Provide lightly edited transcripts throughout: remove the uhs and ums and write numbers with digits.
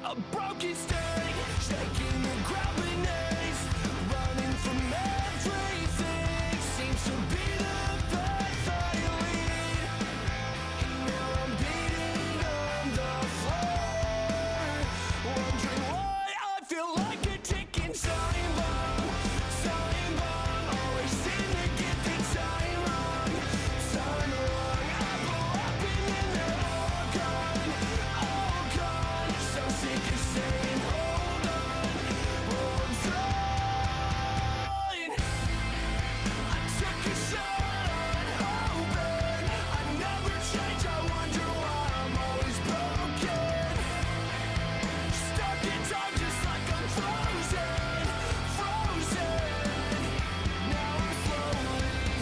A broken state, shaking the ground beneath, running from everything seems to be the path I lead. And now I'm beating on the floor, wondering why I feel like a ticking time bomb. Time bomb, always seem to get the time wrong. Time wrong, I blow up and then they're all gone. All gone, so sick of saying hold on, hold tight. I took a shot on hoping I'd never change. I wonder why I'm always broken. Stuck in time just like I'm frozen, frozen. Now I'm slowly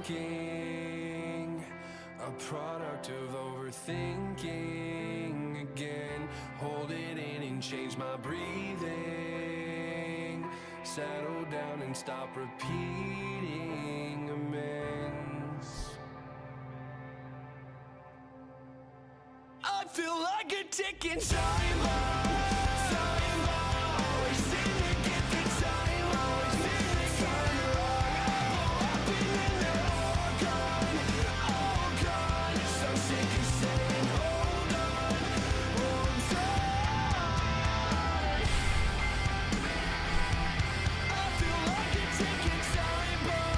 thinking, a product of overthinking again. Hold it in and change my breathing. Settle down and stop repeating amends. I feel like a ticking time bomb. Time bomb, always seem to get the time wrong. Time wrong, I blow up and then they're all gone. All gone, so sick of saying hold on, hold tight. I feel like a ticking time bomb.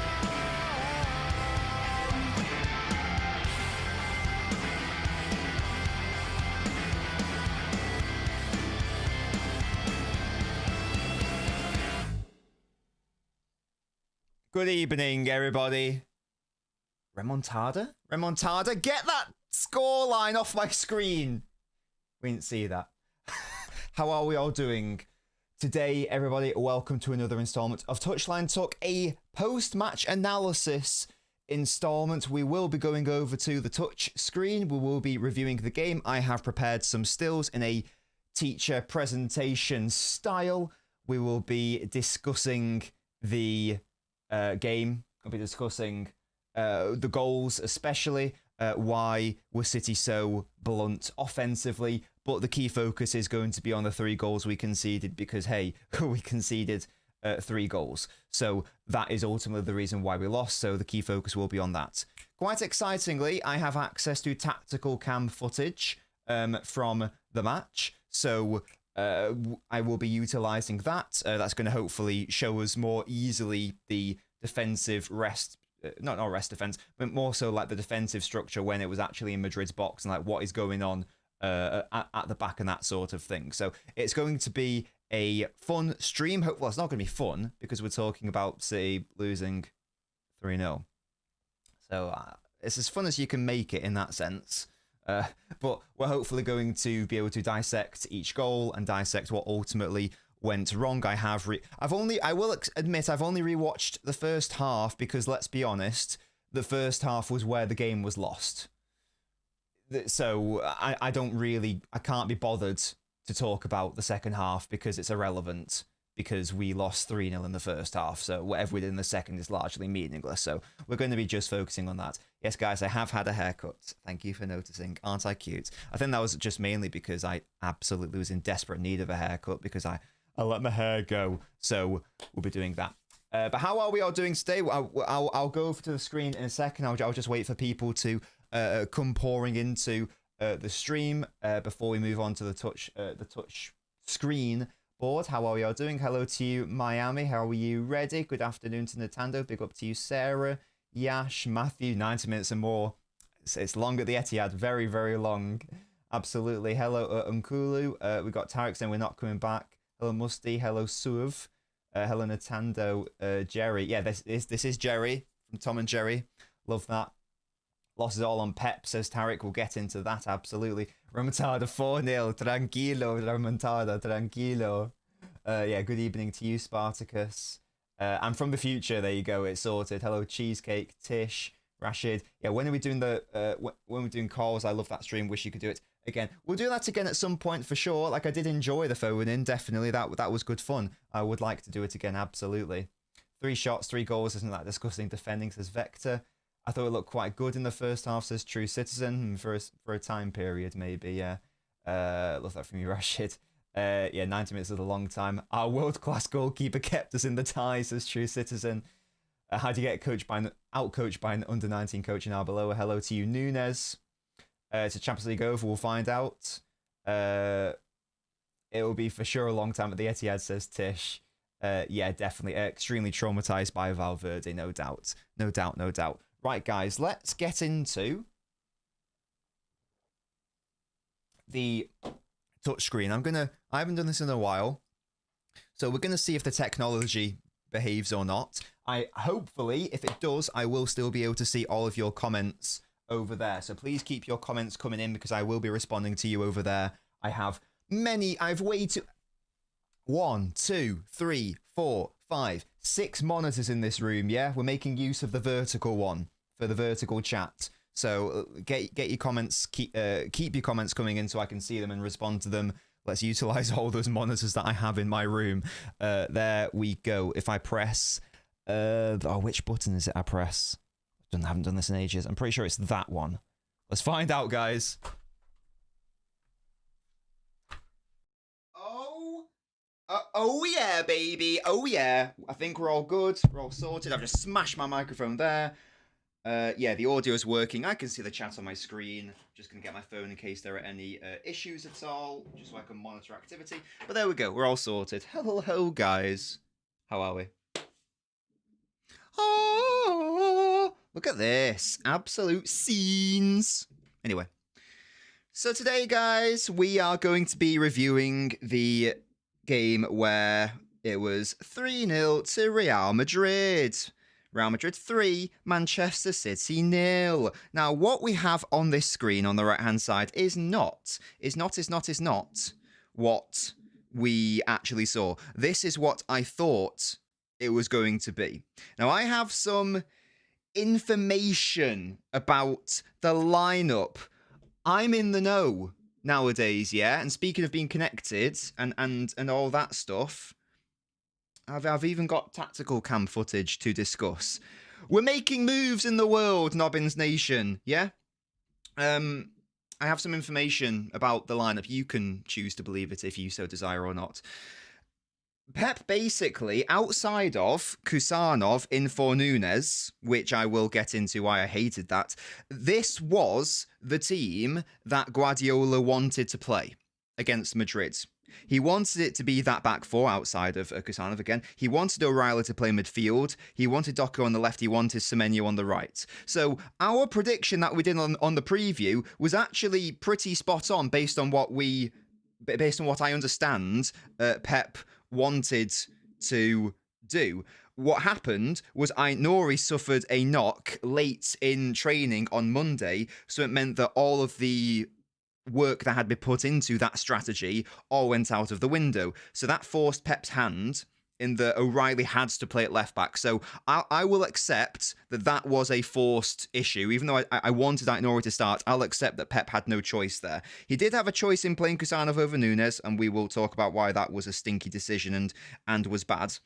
Good evening, everybody. Remontada? Remontada? Get that scoreline off my screen. We didn't see that. How are we all doing? Today, everybody, welcome to another installment of Touchline Talk, a post-match analysis installment. We will be going over to the touch screen. We will be reviewing the game. I have prepared some stills in a teacher presentation style. We will be discussing the game. I'll be discussing the goals, especially why was City so blunt offensively, but the key focus is going to be on the 3 goals we conceded because, hey, we conceded 3 goals. So that is ultimately the reason why we lost, so the key focus will be on that. Quite excitingly, I have access to tactical cam footage from the match, so I will be utilising that. That's going to hopefully show us more easily the defensive rest, not rest defence, but more so like the defensive structure when it was actually in Madrid's box and like what is going on at the back and that sort of thing. So it's going to be a fun stream. Well, it's not going to be fun because we're talking about City losing 3-0. So it's as fun as you can make it in that sense. But we're hopefully going to be able to dissect each goal and dissect what ultimately went wrong. I will admit I've only rewatched the first half because, let's be honest, the first half was where the game was lost. So I can't be bothered to talk about the second half because it's irrelevant, because we lost 3-0 in the first half, so whatever we did in the second is largely meaningless, so we're going to be just focusing on that. Yes, guys, I have had a haircut. Thank you for noticing. Aren't I cute? I think that was just mainly because I absolutely was in desperate need of a haircut because I let my hair go, so we'll be doing that. But how are we all doing today? I'll go over to the screen in a second. I'll just wait for people to come pouring into the stream before we move on to the touch screen board. How are we all doing? Hello to you, Miami. How are you? Ready? Good afternoon to Nintendo. Big up to you, Sarah, Yash, Matthew. 90 minutes and more. It's long at the Etihad. Very, very long. Absolutely. Hello, Unkulu. We got Tarek saying we're not coming back. Hello, Musty. Hello, Suv. Hello, Nintendo. Jerry. Yeah, this is Jerry from Tom and Jerry. Love that. Losses all on Pep, says Tarek. We'll get into that, absolutely. Remontada 4-0. Tranquilo, remontada, tranquilo. Yeah, good evening to you, Spartacus. I'm from the future. There you go. It's sorted. Hello, Cheesecake, Tish, Rashid. Yeah, when are we doing when we're doing calls? I love that stream. Wish you could do it again. We'll do that again at some point for sure. Like, I did enjoy the phone in. Definitely. That was good fun. I would like to do it again. Absolutely. 3 shots, 3 goals. Isn't that disgusting? Defending, says Vector. I thought it looked quite good in the first half, says True Citizen, for a time period, maybe, yeah. Love that from you, Rashid. Yeah, 90 minutes is a long time. Our world-class goalkeeper kept us in the ties, as True Citizen. How do you get out-coached by an under-19 coach in Arbeloa? Hello to you, Nunes. It's a Champions League over, we'll find out. It will be for sure a long time at the Etihad, says Tish. Yeah, definitely. Extremely traumatized by Valverde, no doubt. No doubt, no doubt. Right, guys, let's get into the touchscreen. I haven't done this in a while, so we're gonna see if the technology behaves or not. Hopefully, if it does, I will still be able to see all of your comments over there. So please keep your comments coming in because I will be responding to you over there. I've way too 1, 2, 3, 4, 5, 6 monitors in this room. Yeah, we're making use of the vertical one for the vertical chat. So get your comments, keep your comments coming in so I can see them and respond to them. Let's utilize all those monitors that I have in my room. There we go. If I press, which button is it I press? I haven't done this in ages. I'm pretty sure it's that one. Let's find out, guys. Oh yeah, baby. Oh yeah. I think we're all good. We're all sorted. I've just smashed my microphone there. Yeah, the audio is working. I can see the chat on my screen. Just gonna get my phone in case there are any issues at all, just so I can monitor activity. But there we go. We're all sorted. Hello, guys. How are we? Oh, look at this. Absolute scenes. Anyway. So today, guys, we are going to be reviewing the game where it was 3-0 to Real Madrid. Real Madrid 3, Manchester City 0. Now, what we have on this screen on the right-hand side is not what we actually saw. This is what I thought it was going to be. Now, I have some information about the lineup. I'm in the know nowadays, yeah? And speaking of being connected and all that stuff, I've even got tactical cam footage to discuss. We're making moves in the world, Nobbins Nation, yeah? I have some information about the lineup. You can choose to believe it if you so desire or not. Pep basically, outside of Kusanov in for Nunes, which I will get into why I hated that, this was the team that Guardiola wanted to play against Madrid. He wanted it to be that back four outside of Kusanov again. He wanted O'Reilly to play midfield. He wanted Doku on the left. He wanted Semenyo on the right. So our prediction that we did on the preview was actually pretty spot on based on what I understand Pep wanted to do. What happened was Nori suffered a knock late in training on Monday, so it meant that all of the work that had been put into that strategy all went out of the window. So that forced Pep's hand in that O'Reilly had to play at left back. So I will accept that was a forced issue. Even though I wanted Nori to start, I'll accept that Pep had no choice there. He did have a choice in playing Kusanov over Nunes, and we will talk about why that was a stinky decision and was bad.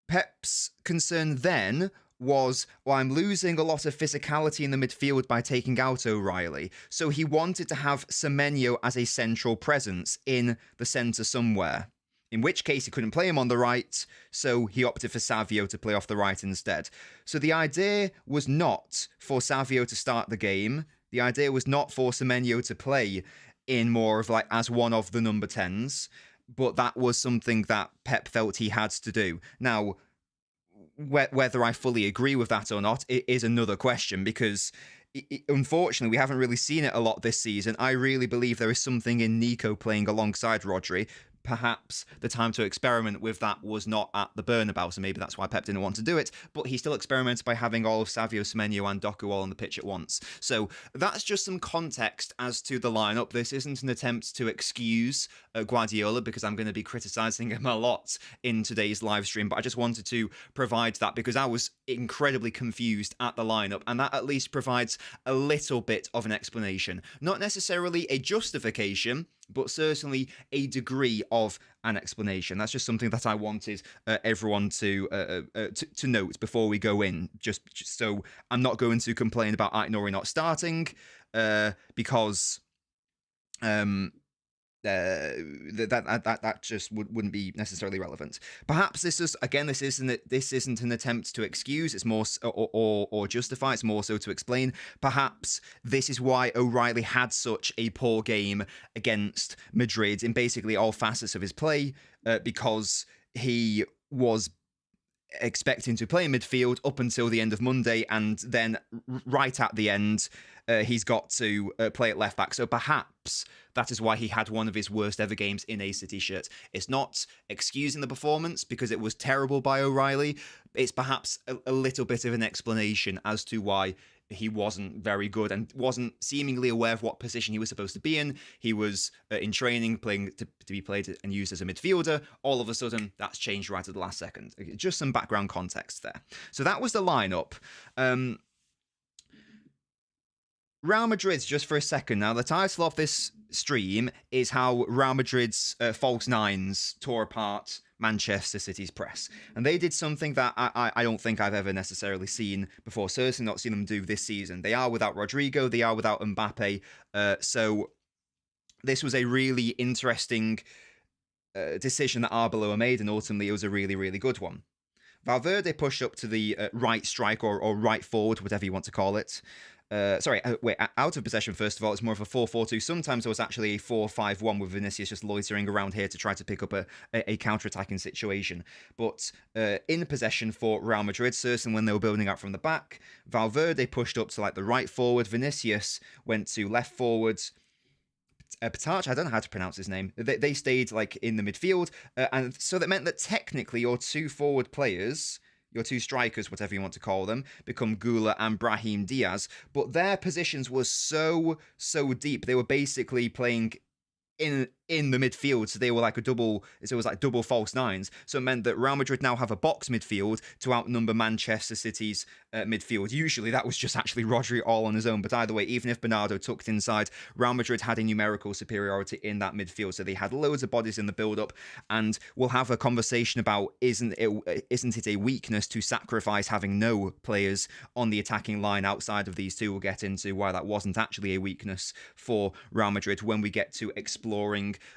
Pep's concern then was, well, I'm losing a lot of physicality in the midfield by taking out O'Reilly. So he wanted to have Semenyo as a central presence in the centre somewhere. In which case he couldn't play him on the right, so he opted for Savio to play off the right instead. So the idea was not for Savio to start the game. The idea was not for Semenyo to play in more of like as one of the number 10s. But that was something that Pep felt he had to do. Now, whether I fully agree with that or not, it is another question because unfortunately we haven't really seen it a lot this season. I really believe there is something in Nico playing alongside Rodri. Perhaps the time to experiment with that was not at the Bernabeu, so maybe that's why Pep didn't want to do it, but he still experimented by having all of Savio, Semenyo and Doku all on the pitch at once. So that's just some context as to the lineup. This isn't an attempt to excuse Guardiola, because I'm going to be criticising him a lot in today's live stream, but I just wanted to provide that because I was incredibly confused at the lineup, and that at least provides a little bit of an explanation. Not necessarily a justification, but certainly a degree of an explanation. That's just something that I wanted everyone to note before we go in, just so I'm not going to complain about Nori not starting, because that just wouldn't be necessarily relevant. Perhaps this isn't an attempt to excuse. It's more or justify. It's more so to explain. Perhaps this is why O'Reilly had such a poor game against Madrid in basically all facets of his play, because he was expecting to play in midfield up until the end of Monday, and then right at the end, he's got to play at left back. So perhaps that is why he had one of his worst ever games in a City shirt. It's not excusing the performance because it was terrible by O'Reilly. It's perhaps a little bit of an explanation as to why he wasn't very good and wasn't seemingly aware of what position he was supposed to be in. He was in training, playing to be played and used as a midfielder. All of a sudden, that's changed right at the last second. Just some background context there. So that was the lineup. Real Madrid, just for a second now, the title of this stream is how Real Madrid's false nines tore apart Manchester City's press. And they did something that I don't think I've ever necessarily seen before, certainly not seen them do this season. They are without Rodrigo, they are without Mbappe, so this was a really interesting decision that Arbeloa made, and ultimately it was a really, really good one. Valverde pushed up to the right strike or right forward, whatever you want to call it. Out of possession, first of all, it's more of a 4-4-2. Sometimes it was actually a 4-5-1 with Vinicius just loitering around here to try to pick up a counter-attacking situation. But in possession for Real Madrid, certainly when they were building up from the back, Valverde pushed up to like the right forward. Vinicius went to left forward. Petach, I don't know how to pronounce his name. They stayed like in the midfield, and so that meant that technically your two forward players, your two strikers, whatever you want to call them, become Gula and Brahim Diaz, but their positions were so deep. They were basically playing in the midfield, so they were like double false nines. So it meant that Real Madrid now have a box midfield to outnumber Manchester City's midfield. Usually that was just actually Rodri all on his own, but either way, even if Bernardo tucked inside, Real Madrid had a numerical superiority in that midfield, so they had loads of bodies in the build-up, and we'll have a conversation about isn't it a weakness to sacrifice having no players on the attacking line outside of these two. We'll get into why that wasn't actually a weakness for Real Madrid when we get to exploring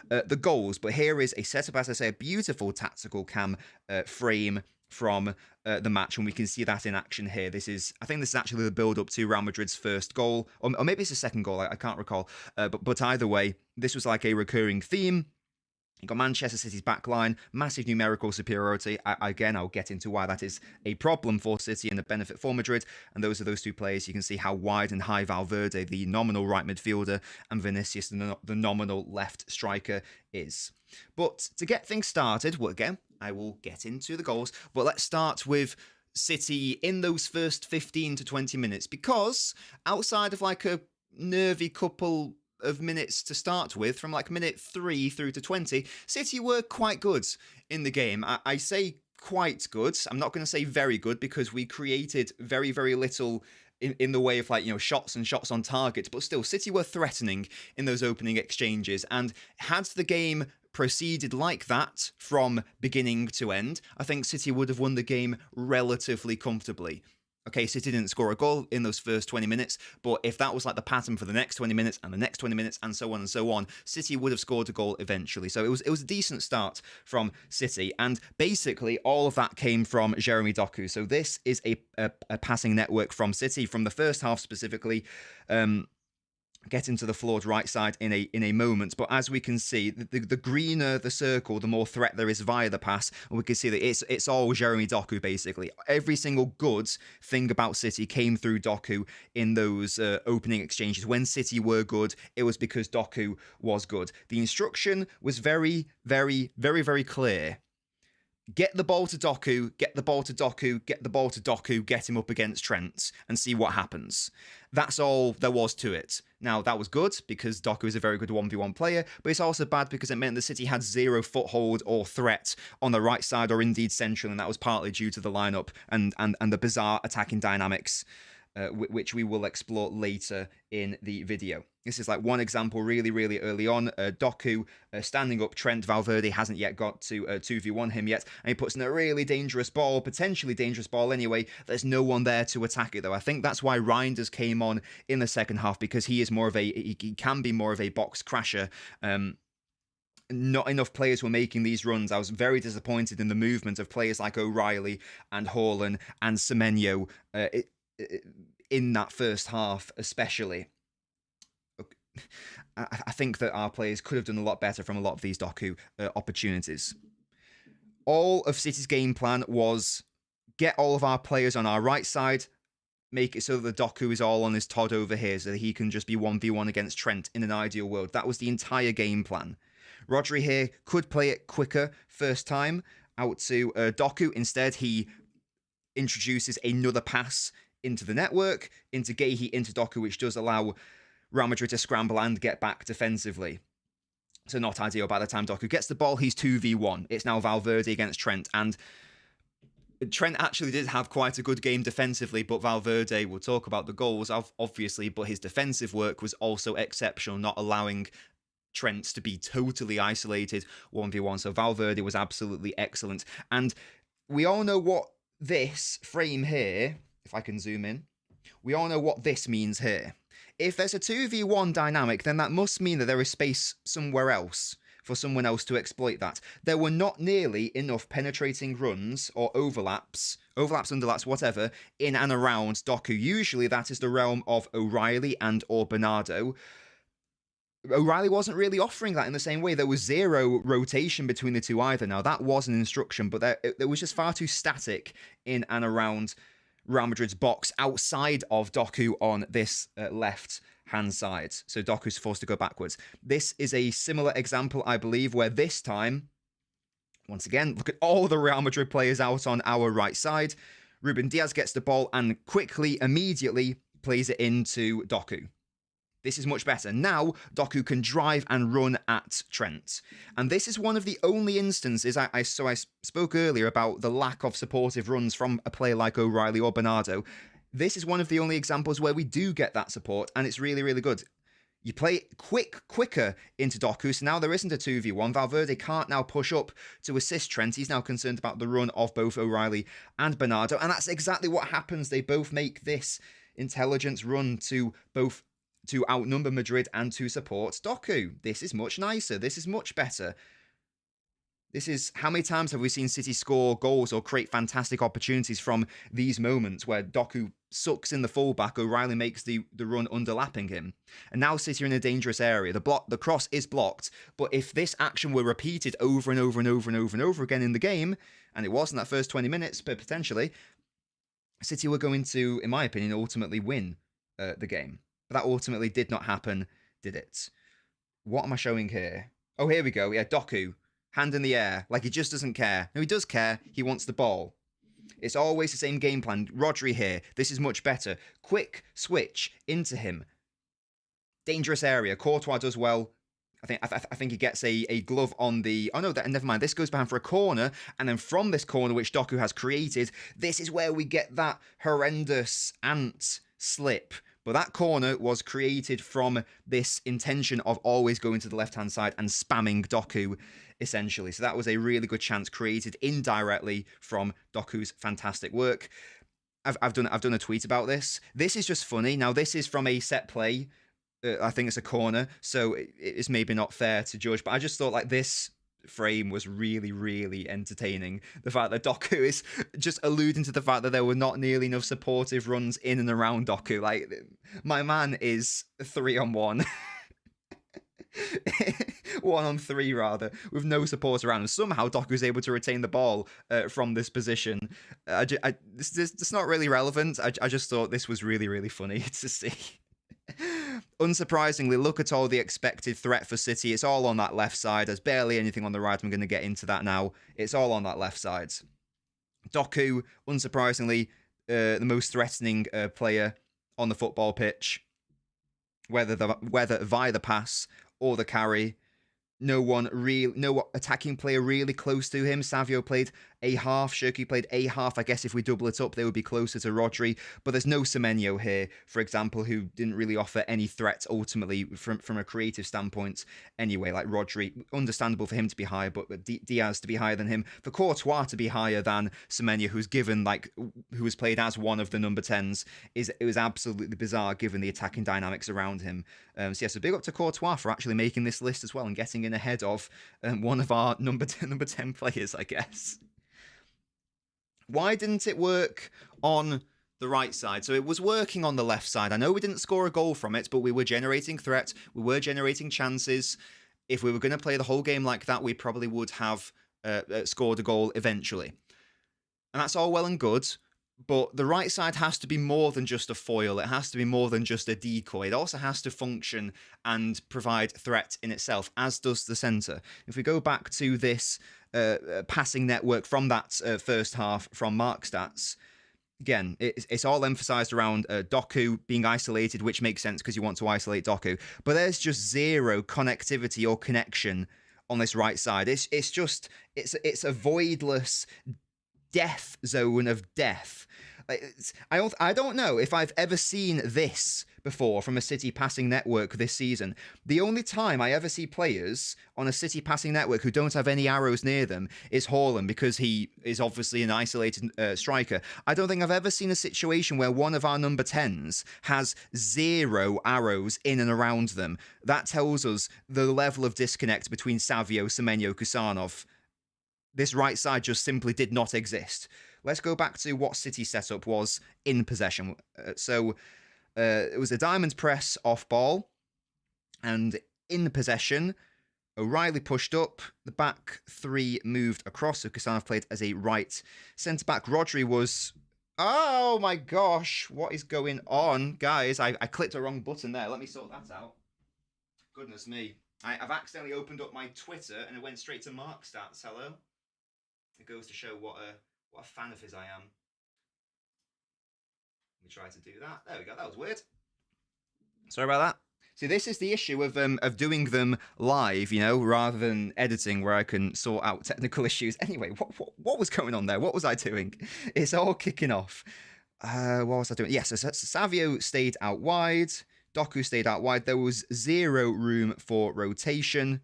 the goals. But here is a setup, as I say, a beautiful tactical cam frame from the match, and we can see that in action here. I think this is actually the build-up to Real Madrid's first goal, or maybe it's the second goal, I can't recall, but either way, this was like a recurring theme. You've got Manchester City's backline, massive numerical superiority. Again, I'll get into why that is a problem for City and a benefit for Madrid. And those are those two players. You can see how wide and high Valverde, the nominal right midfielder, and Vinicius, the nominal left striker, is. But to get things started, well, again, I will get into the goals. But let's start with City in those first 15 to 20 minutes. Because outside of like a nervy couple of minutes to start with, from like minute 3 through to 20, City were quite good in the game. I say quite good. I'm not going to say very good because we created very, very little in the way of like, shots and shots on target, but still City were threatening in those opening exchanges. And had the game proceeded like that from beginning to end, I think City would have won the game relatively comfortably. Okay, City didn't score a goal in those first 20 minutes, but if that was like the pattern for the next 20 minutes and the next 20 minutes and so on, City would have scored a goal eventually. So it was a decent start from City, and basically all of that came from Jeremy Doku. So this is a passing network from City from the first half specifically. Get into the flawed right side in a moment, but as we can see, the greener the circle, the more threat there is via the pass, and we can see that it's all Jeremy Doku basically. Every single good thing about City came through Doku in those opening exchanges. When City were good, it was because Doku was good. The instruction was very, very, very, very clear. Get the ball to Doku, get the ball to Doku, get the ball to Doku, get him up against Trent, and see what happens. That's all there was to it. Now, that was good, because Doku is a very good 1v1 player, but it's also bad because it meant the City had zero foothold or threat on the right side, or indeed central, and that was partly due to the lineup and the bizarre attacking dynamics, which we will explore later in the video. This is like one example really, really early on. Doku standing up. Trent Valverde hasn't yet got to 2v1 him yet, and he puts in a really dangerous ball, potentially dangerous ball anyway. There's no one there to attack it though. I think that's why Reinders came on in the second half, because he is he can be more of a box crasher. not enough players were making these runs. I was very disappointed in the movement of players like O'Reilly and Haaland and Semenyo in that first half, especially. I think that our players could have done a lot better from a lot of these Doku opportunities. All of City's game plan was get all of our players on our right side, make it so that the Doku is all on his Todd over here so that he can just be 1v1 against Trent in an ideal world. That was the entire game plan. Rodri here could play it quicker first time out to Doku. Instead, he introduces another pass into the network, into Guehi, into Doku, which does allow Real Madrid to scramble and get back defensively. So not ideal. By the time Doku gets the ball, he's 2v1. It's now Valverde against Trent. And Trent actually did have quite a good game defensively, but Valverde, we'll talk about the goals, obviously, but his defensive work was also exceptional, not allowing Trent to be totally isolated 1v1. So Valverde was absolutely excellent. And we all know what this frame here, if I can zoom in, we all know what this means here. If there's a 2v1 dynamic, then that must mean that there is space somewhere else for someone else to exploit that. There were not nearly enough penetrating runs or overlaps, underlaps, whatever, in and around Doku. Usually that is the realm of O'Reilly and or Bernardo. O'Reilly wasn't really offering that in the same way. There was zero rotation between the two either. Now, that was an instruction, but there was just far too static in and around Real Madrid's box outside of Doku on this left-hand side. So Doku's forced to go backwards. This is a similar example, I believe, where this time, once again, look at all the Real Madrid players out on our right side. Ruben Diaz gets the ball and quickly, immediately plays it into Doku. This is much better. Now, Doku can drive and run at Trent. And this is one of the only instances, I spoke earlier about the lack of supportive runs from a player like O'Reilly or Bernardo. This is one of the only examples where we do get that support, and it's really, really good. You play quicker into Doku, so now there isn't a 2v1. Valverde can't now push up to assist Trent. He's now concerned about the run of both O'Reilly and Bernardo, and that's exactly what happens. They both make this intelligence run to outnumber Madrid and to support Doku. This is much nicer. This is much better. This is, how many times have we seen City score goals or create fantastic opportunities from these moments where Doku sucks in the fullback, O'Reilly makes the run underlapping him. And now City are in a dangerous area. The cross is blocked, but if this action were repeated over and over and over and over and over again in the game, and it was in that first 20 minutes, but potentially, City were going to, in my opinion, ultimately win the game. But that ultimately did not happen, did it? What am I showing here? Oh, here we go. Yeah, Doku. Hand in the air. Like he just doesn't care. No, he does care. He wants the ball. It's always the same game plan. Rodri here. This is much better. Quick switch into him. Dangerous area. Courtois does well. I think he gets a glove on the... Oh, no, never mind. This goes behind for a corner. And then from this corner, which Doku has created, this is where we get that horrendous ant slip. But that corner was created from this intention of always going to the left-hand side and spamming Doku, essentially. So that was a really good chance created indirectly from Doku's fantastic work. I've done a tweet about this. This is just funny. Now, this is from a set play. I think it's a corner, so it's maybe not fair to judge. But I just thought, like, this frame was really, really entertaining. The fact that Doku is just alluding to the fact that there were not nearly enough supportive runs in and around Doku. Like, my man is 3-on-1. 1-on-3 rather, with no support around, and somehow Doku is able to retain the ball from this position. It's not really relevant. I just thought this was really, really funny to see. Unsurprisingly, look at all the expected threat for City. It's all on that left side. There's barely anything on the right. I'm going to get into that now. It's all on that left side. Doku, unsurprisingly, the most threatening player on the football pitch. Whether via the pass or the carry. No attacking player really close to him. Savio played a half. Shirky played a half. I guess if we double it up, they would be closer to Rodri. But there's no Semenyo here, for example, who didn't really offer any threat ultimately from a creative standpoint. Anyway, like Rodri, understandable for him to be higher, but Diaz to be higher than him, for Courtois to be higher than Semenyo, who was played as one of the number 10s, it was absolutely bizarre given the attacking dynamics around him. So big up to Courtois for actually making this list as well and getting in ahead of one of our number 10 players, I guess. Why didn't it work on the right side? So it was working on the left side. I know we didn't score a goal from it, but we were generating threat. We were generating chances. If we were going to play the whole game like that, we probably would have scored a goal eventually. And that's all well and good, but the right side has to be more than just a foil. It has to be more than just a decoy. It also has to function and provide threat in itself, as does the centre. If we go back to this passing network from that first half from Mark Stats, again, it's all emphasised around Doku being isolated, which makes sense because you want to isolate Doku. But there's just zero connectivity or connection on this right side. It's a voidless death zone of death. I don't know if I've ever seen this before from a City passing network this season. The only time I ever see players on a City passing network who don't have any arrows near them is Haaland, because he is obviously an isolated striker. I don't think I've ever seen a situation where one of our number 10s has 0 arrows in and around them. That tells us the level of disconnect between Savio, Semenyo, Kusanov. This right side just simply did not exist. Let's go back to what City's setup was in possession. It was a diamond press off ball, and in possession, O'Reilly pushed up, the back three moved across, so Kusanov played as a right centre-back. Rodri was... Oh my gosh, what is going on? Guys, I clicked the wrong button there. Let me sort that out. Goodness me. I've accidentally opened up my Twitter, and it went straight to Mark Stats. Hello? It goes to show what a fan of his I am. Let me try to do that. There we go. That was weird. Sorry about that. See, this is the issue of doing them live, rather than editing, where I can sort out technical issues. Anyway, what was going on there? What was I doing? It's all kicking off. What was I doing? Yes, so Savio stayed out wide. Doku stayed out wide. There was 0 room for rotation.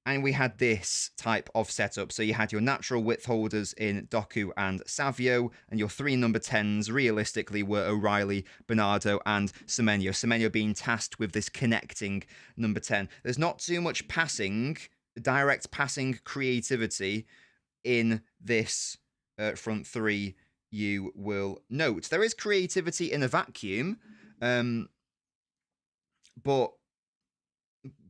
And we had this type of setup. So you had your natural width holders in Doku and Savio, and your 3 number 10s realistically were O'Reilly, Bernardo, and Semenyo. Semenyo being tasked with this connecting number 10. There's not too much passing, direct passing creativity in this front three, you will note. There is creativity in a vacuum, but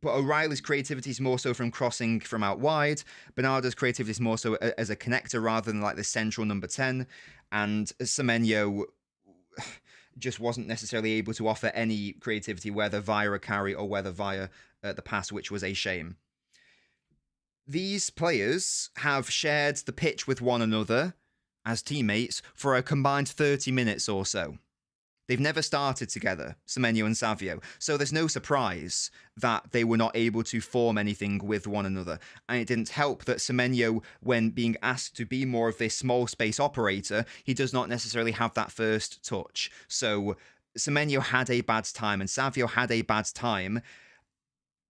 O'Reilly's creativity is more so from crossing from out wide. Bernardo's creativity is more so as a connector rather than like the central number 10. And Semenyo just wasn't necessarily able to offer any creativity, whether via a carry or whether via the pass, which was a shame. These players have shared the pitch with one another as teammates for a combined 30 minutes or so. They've never started together, Semenyo and Savio, so there's no surprise that they were not able to form anything with one another. And it didn't help that Semenyo, when being asked to be more of this small space operator, he does not necessarily have that first touch. So Semenyo had a bad time and Savio had a bad time.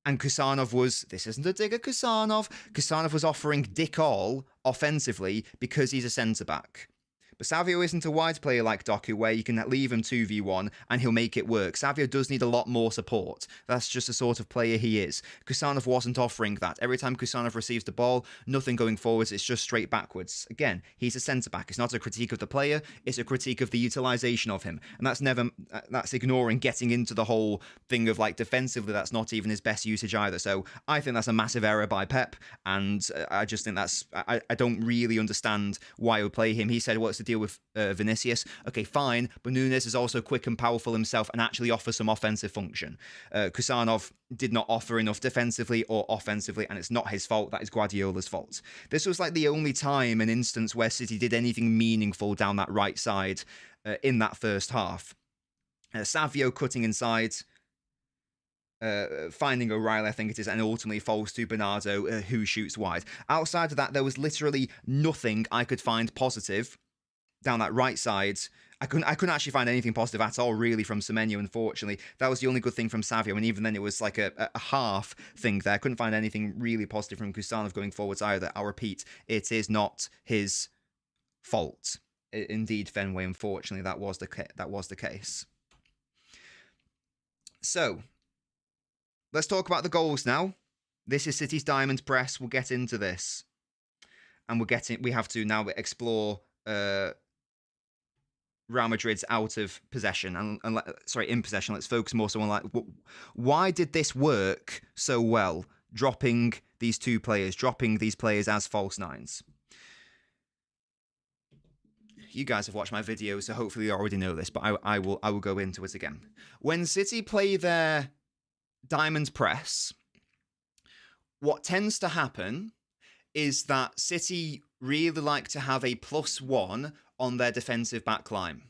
And Kusanov was, this isn't a dig at Kusanov was offering dick all offensively because he's a centre-back. But Savio isn't a wide player like Doku, where you can leave him 2v1 and he'll make it work. Savio does need a lot more support. That's just the sort of player he is. Kusanov wasn't offering that. Every time Kusanov receives the ball, nothing going forwards, it's just straight backwards. Again, he's a centre-back. It's not a critique of the player, it's a critique of the utilisation of him. And that's ignoring getting into the whole thing of like defensively, that's not even his best usage either. So I think that's a massive error by Pep, and I just think I don't really understand why he would play him. He said, what's the deal with Vinicius? Okay, fine, but Nunes is also quick and powerful himself and actually offers some offensive function. Kusanov did not offer enough defensively or offensively, and it's not his fault. That is Guardiola's fault. This was like the only time, an instance, where City did anything meaningful down that right side in that first half. Savio cutting inside. finding O'Reilly, I think it is, and ultimately falls to Bernardo, who shoots wide. Outside of that, there was literally nothing I could find positive down that right side. I couldn't actually find anything positive at all, really, from Semenyo, unfortunately. That was the only good thing from Savio, and even then it was like a half thing there. I couldn't find anything really positive from Kustanov going forwards either. I'll repeat, it is not his fault. Indeed, Fenway, unfortunately, that was the case. So, let's talk about the goals now. This is City's diamond press. We'll get into this. And we have to now explore Real Madrid's out of possession in possession. Let's focus more so on like why did this work so well? Dropping these players as false nines. You guys have watched my video, so hopefully you already know this, but I will go into it again. When City play their diamond press, what tends to happen is that City really like to have a +1 on their defensive backline.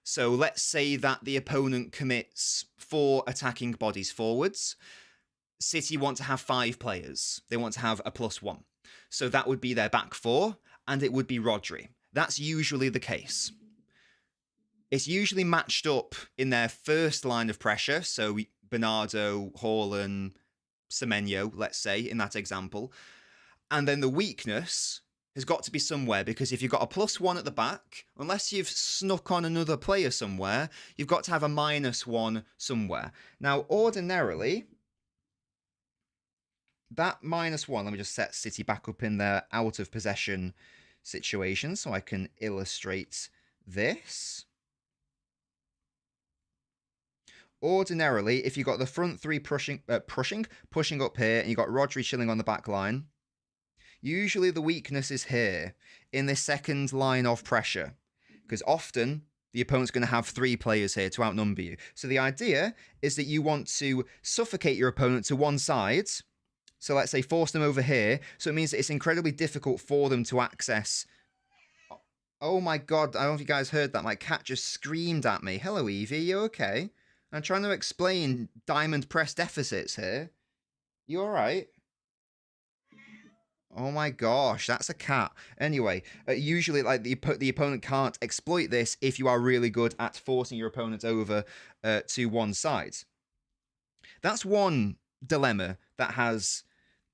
So let's say that the opponent commits 4 attacking bodies forwards. City want to have 5 players. They want to have a +1. So that would be their back 4, and it would be Rodri. That's usually the case. It's usually matched up in their first line of pressure. So Bernardo, Haaland, Semenyo, let's say, in that example. And then the weakness has got to be somewhere, because if you've got a +1 at the back, unless you've snuck on another player somewhere, you've got to have a -1 somewhere. Now, ordinarily, that -1, let me just set City back up in their out of possession situation so I can illustrate this. Ordinarily, if you've got the front 3 pushing up here, and you've got Rodri chilling on the back line, usually the weakness is here, in this second line of pressure, because often the opponent's going to have 3 players here to outnumber you. So the idea is that you want to suffocate your opponent to one side. So let's say force them over here. So it means that it's incredibly difficult for them to access. Oh my God, I don't know if you guys heard that. My cat just screamed at me. Hello, Evie, you okay? I'm trying to explain diamond press deficits here. You all right? Oh my gosh, that's a cat. Anyway, usually like the opponent can't exploit this if you are really good at forcing your opponent over to one side. That's one dilemma that has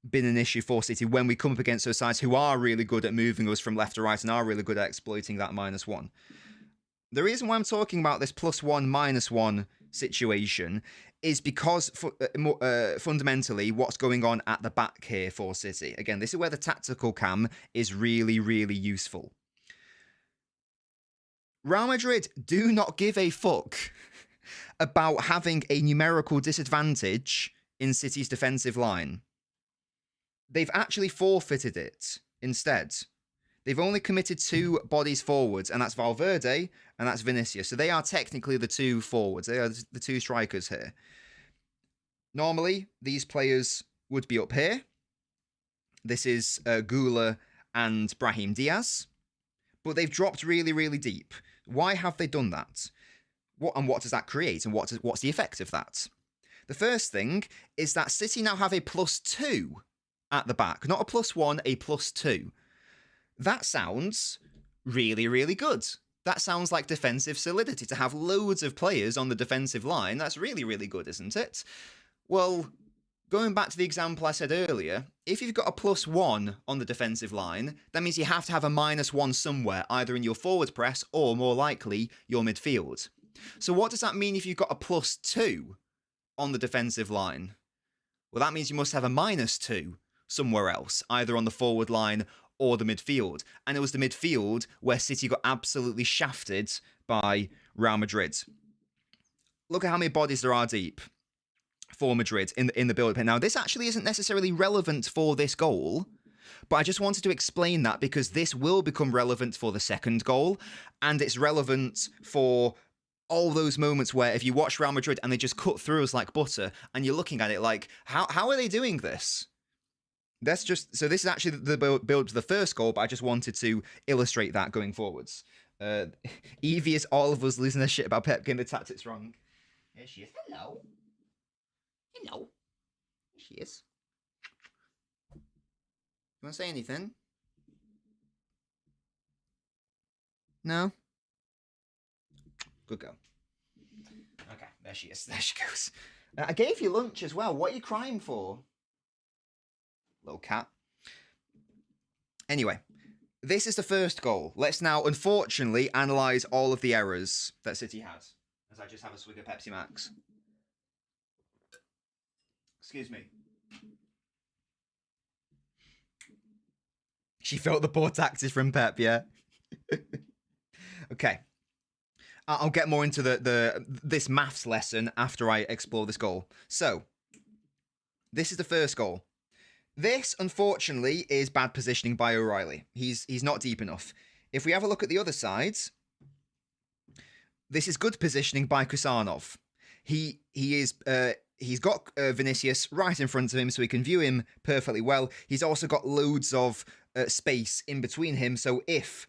been an issue for City when we come up against those sides who are really good at moving us from left to right and are really good at exploiting that -1. The reason why I'm talking about this +1, -1 situation is because fundamentally what's going on at the back here for City. Again, this is where the tactical cam is really, really useful. Real Madrid do not give a fuck about having a numerical disadvantage in City's defensive line. They've actually forfeited it instead. They've only committed 2 bodies forwards, and that's Valverde and that's Vinicius. So they are technically the 2 forwards. They are the 2 strikers here. Normally, these players would be up here. This is Gula and Brahim Diaz. But they've dropped really, really deep. Why have they done that? What does that create? And what's the effect of that? The first thing is that City now have a +2 at the back. Not a +1, a +2. That sounds really, really good. That sounds like defensive solidity. To have loads of players on the defensive line, that's really, really good, isn't it? Well, going back to the example I said earlier, if you've got a +1 on the defensive line, that means you have to have a -1 somewhere, either in your forward press or, more likely, your midfield. So what does that mean if you've got a +2 on the defensive line? Well, that means you must have a -2 somewhere else, either on the forward line or the midfield. And it was the midfield where City got absolutely shafted by Real Madrid. Look at how many bodies there are deep for Madrid in the build-up. Now, this actually isn't necessarily relevant for this goal, but I just wanted to explain that because this will become relevant for the second goal, and it's relevant for all those moments where if you watch Real Madrid and they just cut through us like butter, and you're looking at it like, how are they doing this? So this is actually the build to the first goal, but I just wanted to illustrate that going forwards. Evie is all of us losing their shit about Pep getting the tactics wrong. Here she is. Hello. Hello. She is. You want to say anything? No? Good girl. Okay, there she is. There she goes. I gave you lunch as well. What are you crying for? Little cat. Anyway, this is the first goal. Let's now, unfortunately, analyse all of the errors that City had. As I just have a swig of Pepsi Max. Excuse me. She felt the poor taxes from Pep, yeah? Okay. I'll get more into this maths lesson after I explore this goal. So, this is the first goal. This, unfortunately, is bad positioning by O'Reilly. He's not deep enough. If we have a look at the other sides, this is good positioning by Kusanov. He's got Vinicius right in front of him, so he can view him perfectly well. He's also got loads of space in between him, so if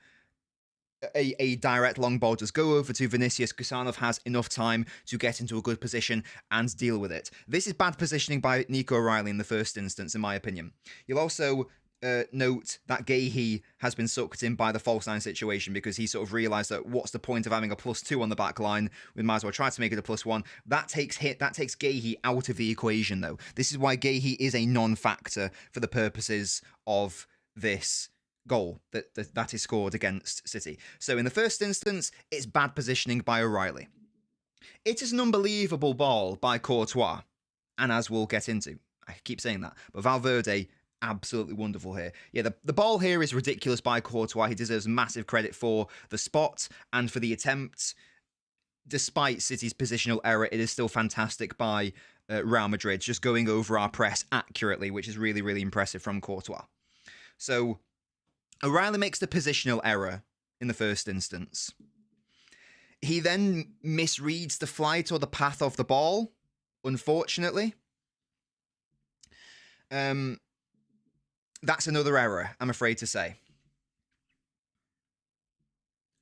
a direct long ball does go over to Vinicius, Kusanov has enough time to get into a good position and deal with it. This is bad positioning by Nico O'Reilly in the first instance, in my opinion. You'll also note that Gahey has been sucked in by the false nine situation because he sort of realised that what's the point of having a +2 on the back line? We might as well try to make it a +1. That takes Gahey out of the equation, though. This is why Gahey is a non-factor for the purposes of this goal that is scored against City. So in the first instance, it's bad positioning by O'Reilly. It is an unbelievable ball by Courtois, and as we'll get into, I keep saying that, but Valverde, absolutely wonderful here. Yeah, the ball here is ridiculous by Courtois. He deserves massive credit for the spot and for the attempt. Despite City's positional error, it is still fantastic by Real Madrid, just going over our press accurately, which is really, really impressive from Courtois. So O'Reilly makes the positional error in the first instance. He then misreads the flight or the path of the ball, unfortunately. That's another error, I'm afraid to say,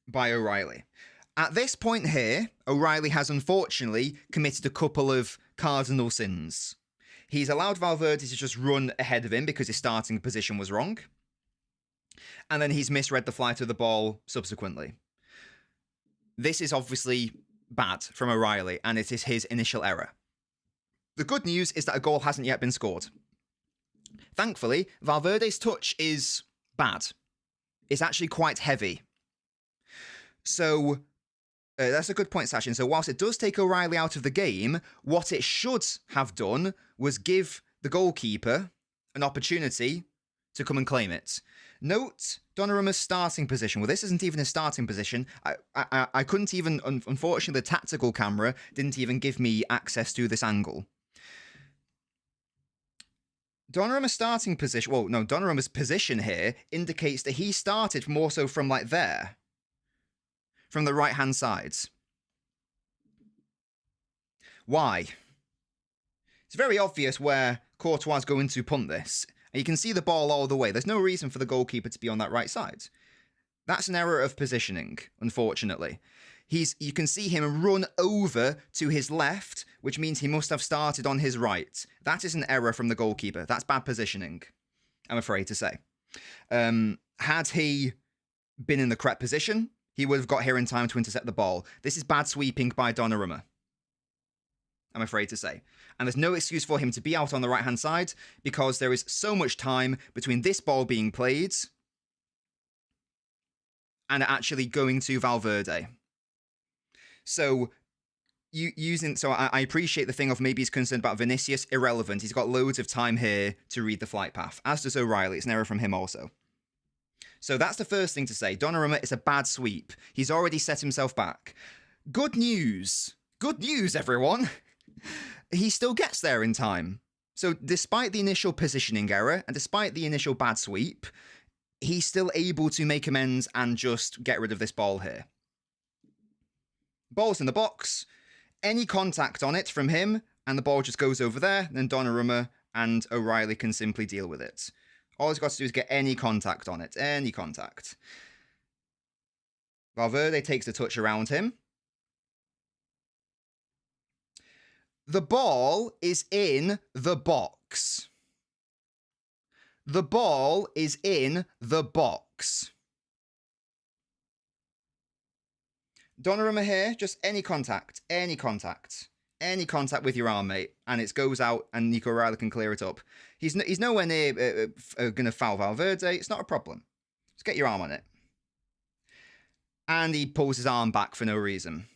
by O'Reilly. At this point here, O'Reilly has unfortunately committed a couple of cardinal sins. He's allowed Valverde to just run ahead of him because his starting position was wrong. And then he's misread the flight of the ball subsequently. This is obviously bad from O'Reilly, and it is his initial error. The good news is that a goal hasn't yet been scored. Thankfully, Valverde's touch is bad. It's actually quite heavy. So, that's a good point, Sachin. So whilst it does take O'Reilly out of the game, what it should have done was give the goalkeeper an opportunity to come and claim it. Note Donnarumma's starting position. Well, this isn't even his starting position. I couldn't even, unfortunately, the tactical camera didn't even give me access to this angle. Donnarumma's starting position, well, no, Donnarumma's position here indicates that he started more so from like there, from the right-hand side. Why? It's very obvious where Courtois is going to punt this. And you can see the ball all the way. There's no reason for the goalkeeper to be on that right side. That's an error of positioning, unfortunately. You can see him run over to his left, which means he must have started on his right. That is an error from the goalkeeper. That's bad positioning, I'm afraid to say. Had he been in the correct position, he would have got here in time to intercept the ball. This is bad sweeping by Donnarumma, I'm afraid to say. And there's no excuse for him to be out on the right-hand side because there is so much time between this ball being played and actually going to Valverde. So, I appreciate the thing of maybe he's concerned about Vinicius. Irrelevant. He's got loads of time here to read the flight path. As does O'Reilly. It's an error from him also. So that's the first thing to say. Donnarumma is a bad sweep. He's already set himself back. Good news. Good news, everyone. He still gets there in time. So despite the initial positioning error and despite the initial bad sweep, he's still able to make amends and just get rid of this ball here. Ball's in the box. Any contact on it from him, and the ball just goes over there, then Donnarumma and O'Reilly can simply deal with it. All he's got to do is get any contact on it. Any contact. Valverde takes the touch around him. The ball is in the box. The ball is in the box. Donnarumma here, just any contact with your arm, mate, and it goes out and Nico Riley can clear it up. He's nowhere near going to foul Valverde. It's not a problem. Just get your arm on it. And he pulls his arm back for no reason.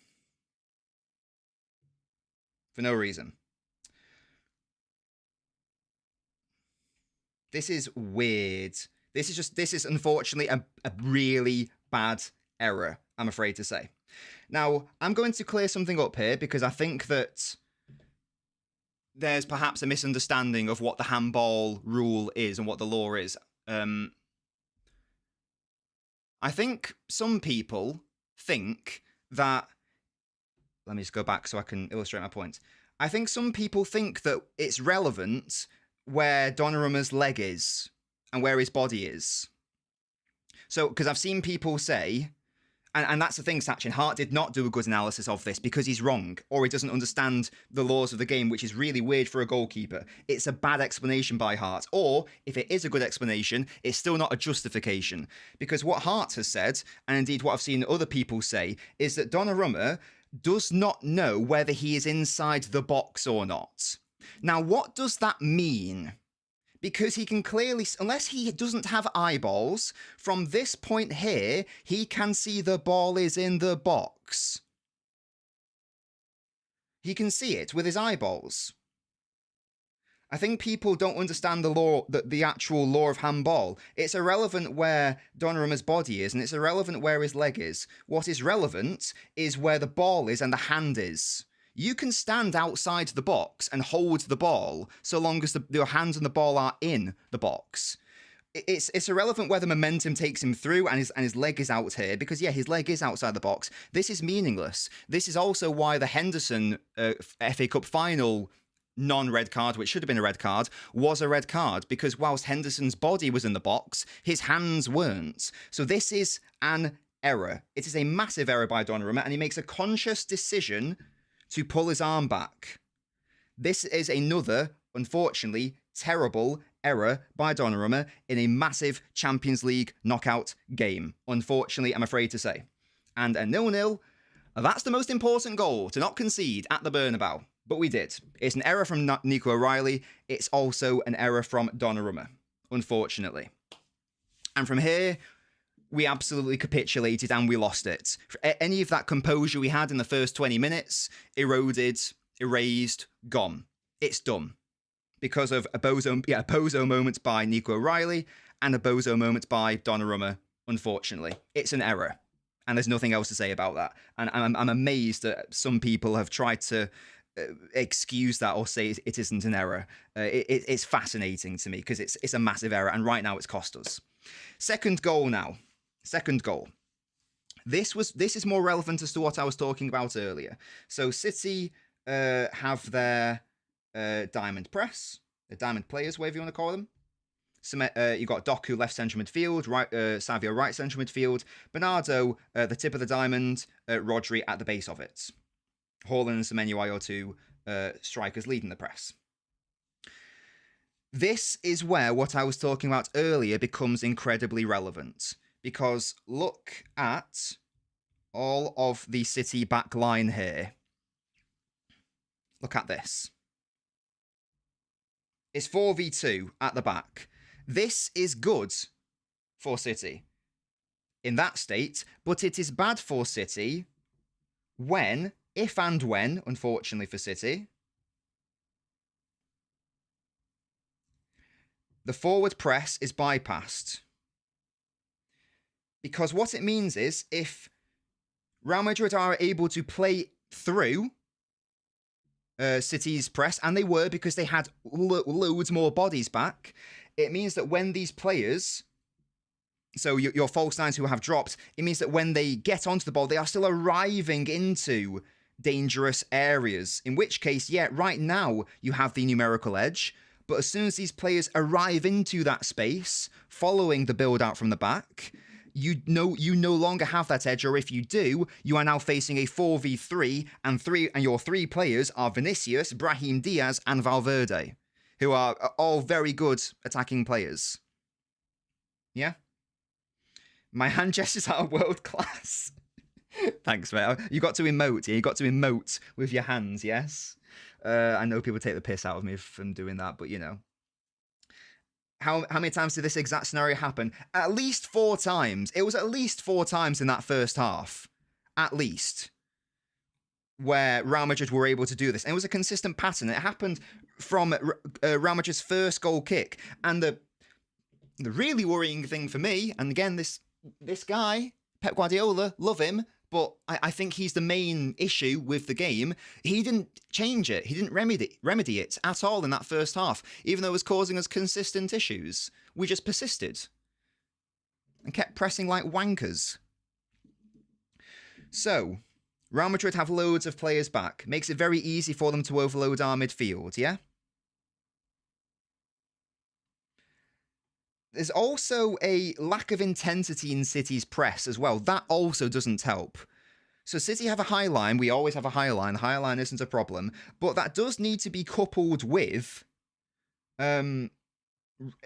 For no reason. This is weird. This is unfortunately a really bad error, I'm afraid to say. Now, I'm going to clear something up here because I think that there's perhaps a misunderstanding of what the handball rule is and what the law is. I think some people think that... Let me just go back so I can illustrate my point. I think some people think that it's relevant where Donnarumma's leg is and where his body is. So, because I've seen people say... And that's the thing, Sachin. Hart did not do a good analysis of this because he's wrong, or he doesn't understand the laws of the game, which is really weird for a goalkeeper. It's a bad explanation by Hart. Or, if it is a good explanation, it's still not a justification. Because what Hart has said, and indeed what I've seen other people say, is that Donnarumma does not know whether he is inside the box or not. Now, what does that mean? Because he can clearly, unless he doesn't have eyeballs, from this point here, he can see the ball is in the box. He can see it with his eyeballs. I think people don't understand the law, the actual law of handball. It's irrelevant where Donnarumma's body is, and it's irrelevant where his leg is. What is relevant is where the ball is and the hand is. You can stand outside the box and hold the ball so long as your hands and the ball are in the box. It's irrelevant whether momentum takes him through and his leg is out here, because, yeah, his leg is outside the box. This is meaningless. This is also why the Henderson FA Cup final non-red card, which should have been a red card, was a red card, because whilst Henderson's body was in the box, his hands weren't. So this is an error. It is a massive error by Donnarumma, and he makes a conscious decision to pull his arm back. This is another, unfortunately, terrible error by Donnarumma in a massive Champions League knockout game. Unfortunately, I'm afraid to say. And a 0-0, that's the most important goal, to not concede at the Bernabeu. But we did. It's an error from Nico O'Reilly. It's also an error from Donnarumma, unfortunately. And from here, we absolutely capitulated and we lost it. Any of that composure we had in the first 20 minutes, eroded, erased, gone. It's done. Because of a bozo moment by Nico O'Reilly and a bozo moment by Donnarumma, unfortunately. It's an error. And there's nothing else to say about that. And I'm amazed that some people have tried to excuse that or say it isn't an error. It's fascinating to me because it's a massive error. And right now it's cost us. Second goal now. Second goal. This is more relevant as to what I was talking about earlier. So City have their diamond press, the diamond players, whatever you want to call them. You got Doku left central midfield, Savio right central midfield, Bernardo the tip of the diamond, Rodri at the base of it. Haaland and Semenyo are your two strikers leading the press. This is where what I was talking about earlier becomes incredibly relevant. Because look at all of the City back line here. Look at this. It's 4v2 at the back. This is good for City in that state, but it is bad for City when, if and when, unfortunately for City, the forward press is bypassed. Because what it means is, if Real Madrid are able to play through City's press, and they were because they had loads more bodies back, it means that when these players, so your false nines who have dropped, it means that when they get onto the ball, they are still arriving into dangerous areas. In which case, yeah, right now you have the numerical edge, but as soon as these players arrive into that space, following the build out from the back, you no longer have that edge, or if you do, you are now facing a 4v3, and your three players are Vinicius, Brahim Diaz, and Valverde, who are all very good attacking players. Yeah? My hand gestures are world class. Thanks, mate. You got to emote, yeah? You got to emote with your hands, yes? I know people take the piss out of me from doing that, but you know. How many times did this exact scenario happen? At least 4 times. It was at least 4 times in that first half. At least. Where Real Madrid were able to do this. And it was a consistent pattern. It happened from Real Madrid's first goal kick. And the really worrying thing for me, and again, this guy, Pep Guardiola, love him, but I think he's the main issue with the game. He didn't change it. He didn't remedy it at all in that first half, even though it was causing us consistent issues. We just persisted and kept pressing like wankers. So, Real Madrid have loads of players back. Makes it very easy for them to overload our midfield, yeah? There's also a lack of intensity in City's press as well. That also doesn't help. So City have a high line. We always have a high line. High line isn't a problem. But that does need to be coupled with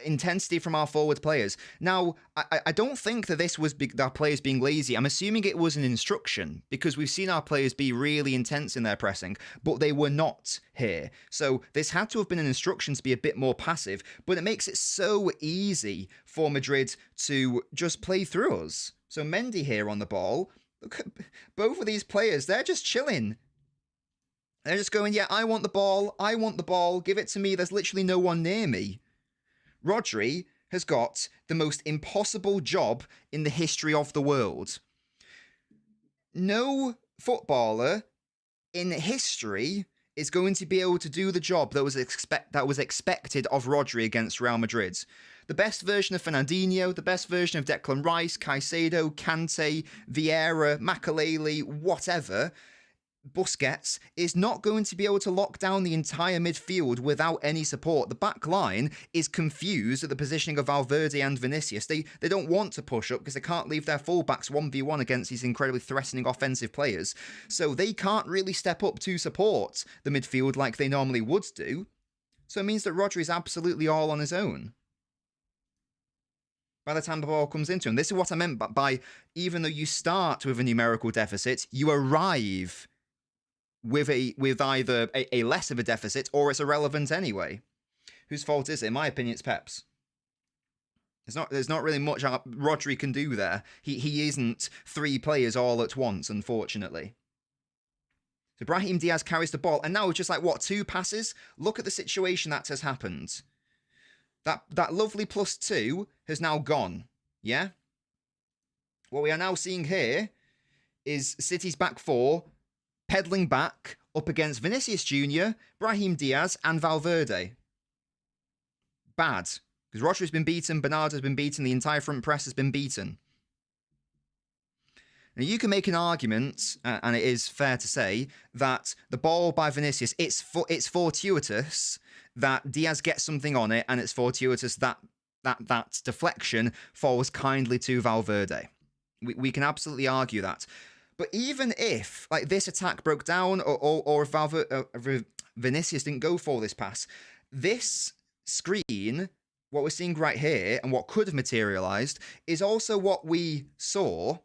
intensity from our forward players. Now, I don't think that this was our players being lazy. I'm assuming it was an instruction, because we've seen our players be really intense in their pressing, but they were not here. So this had to have been an instruction to be a bit more passive, but it makes it so easy for Madrid to just play through us. So Mendy here on the ball. Look at both of these players. They're just chilling. They're just going, yeah, I want the ball. I want the ball. Give it to me. There's literally no one near me. Rodri has got the most impossible job in the history of the world. No footballer in history is going to be able to do the job that was expected of Rodri against Real Madrid. The best version of Fernandinho, the best version of Declan Rice, Caicedo, Kante, Vieira, Makaleli, whatever, Busquets is not going to be able to lock down the entire midfield without any support. The back line is confused at the positioning of Valverde and Vinicius. They don't want to push up because they can't leave their fullbacks 1v1 against these incredibly threatening offensive players. So they can't really step up to support the midfield like they normally would do. So it means that Rodri is absolutely all on his own by the time the ball comes into him. This is what I meant by even though you start with a numerical deficit, you arrive with either a less of a deficit or it's irrelevant anyway. Whose fault is it? In my opinion, it's Pep's. There's not really much Rodri can do there. He isn't 3 players all at once, unfortunately. So Brahim Diaz carries the ball, and now it's just like, what, 2 passes? Look at the situation that has happened. That lovely +2 has now gone, yeah? What we are now seeing here is City's back 4 peddling back up against Vinicius Jr., Brahim Diaz, and Valverde. Bad. Because Rodri's been beaten, Bernardo's been beaten, the entire front press has been beaten. Now, you can make an argument, and it is fair to say, that the ball by Vinicius, it's fortuitous that Diaz gets something on it, and it's fortuitous that deflection falls kindly to Valverde. We can absolutely argue that. But even if like this attack broke down, or if Vinicius didn't go for this pass, this screen, what we're seeing right here, and what could have materialised, is also what we saw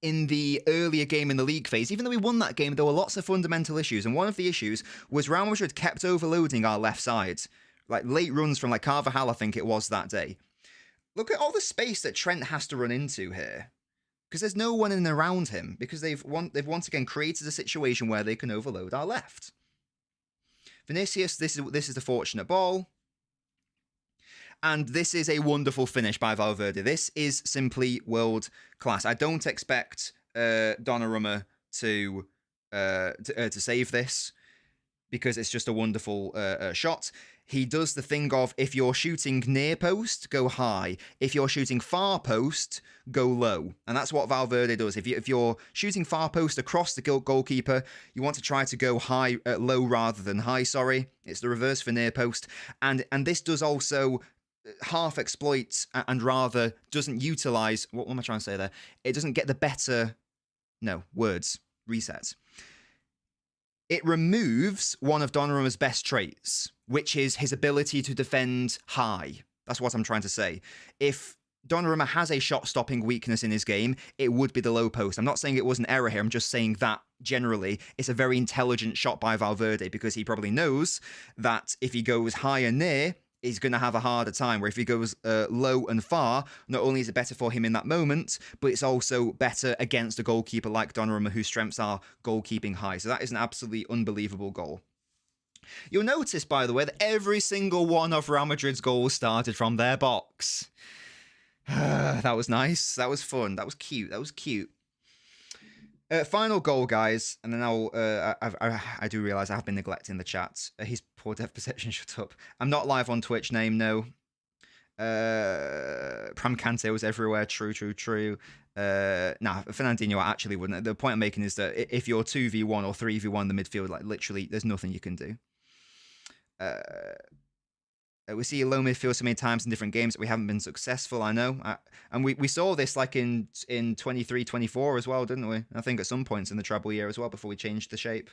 in the earlier game in the league phase. Even though we won that game, there were lots of fundamental issues, and one of the issues was Real Madrid kept overloading our left side. Like late runs from like Carvajal, I think it was that day. Look at all the space that Trent has to run into here. Because there's no one in and around him, because they've once again created a situation where they can overload our left. Vinicius, this is the fortunate ball. And this is a wonderful finish by Valverde. This is simply world class. I don't expect Donnarumma to save this, because it's just a wonderful shot. He does the thing of, if you're shooting near post, go high. If you're shooting far post, go low. And that's what Valverde does. If you're shooting far post across the goalkeeper, you want to try to go low rather than high, sorry. It's the reverse for near post. And this does also half exploits and rather doesn't utilize, what am I trying to say there? It doesn't get the better, no, words, reset. It removes one of Donnarumma's best traits, which is his ability to defend high. That's what I'm trying to say. If Donnarumma has a shot-stopping weakness in his game, it would be the low post. I'm not saying it was an error here. I'm just saying that, generally, it's a very intelligent shot by Valverde because he probably knows that if he goes high and near, he's going to have a harder time, where if he goes low and far, not only is it better for him in that moment, but it's also better against a goalkeeper like Donnarumma, whose strengths are goalkeeping high. So that is an absolutely unbelievable goal. You'll notice, by the way, that every single one of Real Madrid's goals started from their box. That was nice. That was fun. That was cute. That was cute. Final goal, guys, and then I do realise I have been neglecting the chat. His poor depth perception, shut up. I'm not live on Twitch, name, no. Pram Kante was everywhere, true. Nah, Fernandinho, I actually wouldn't. The point I'm making is that if you're 2v1 or 3v1 in the midfield, like, literally, there's nothing you can do. We see a low midfield so many times in different games that we haven't been successful, I know. And we saw this like in 23, 24 as well, didn't we? I think at some points in the treble year as well before we changed the shape.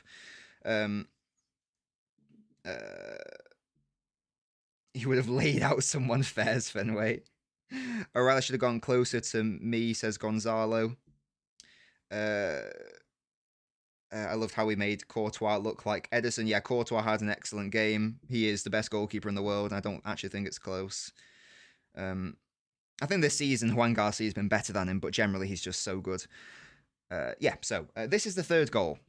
He would have laid out someone Fairs Fenway. O'Reilly should have gone closer to me, says Gonzalo. I loved how we made Courtois look like Edison. Yeah, Courtois had an excellent game. He is the best goalkeeper in the world. I don't actually think it's close. I think this season Juan Garcia's been better than him, but generally he's just so good. So this is the third goal.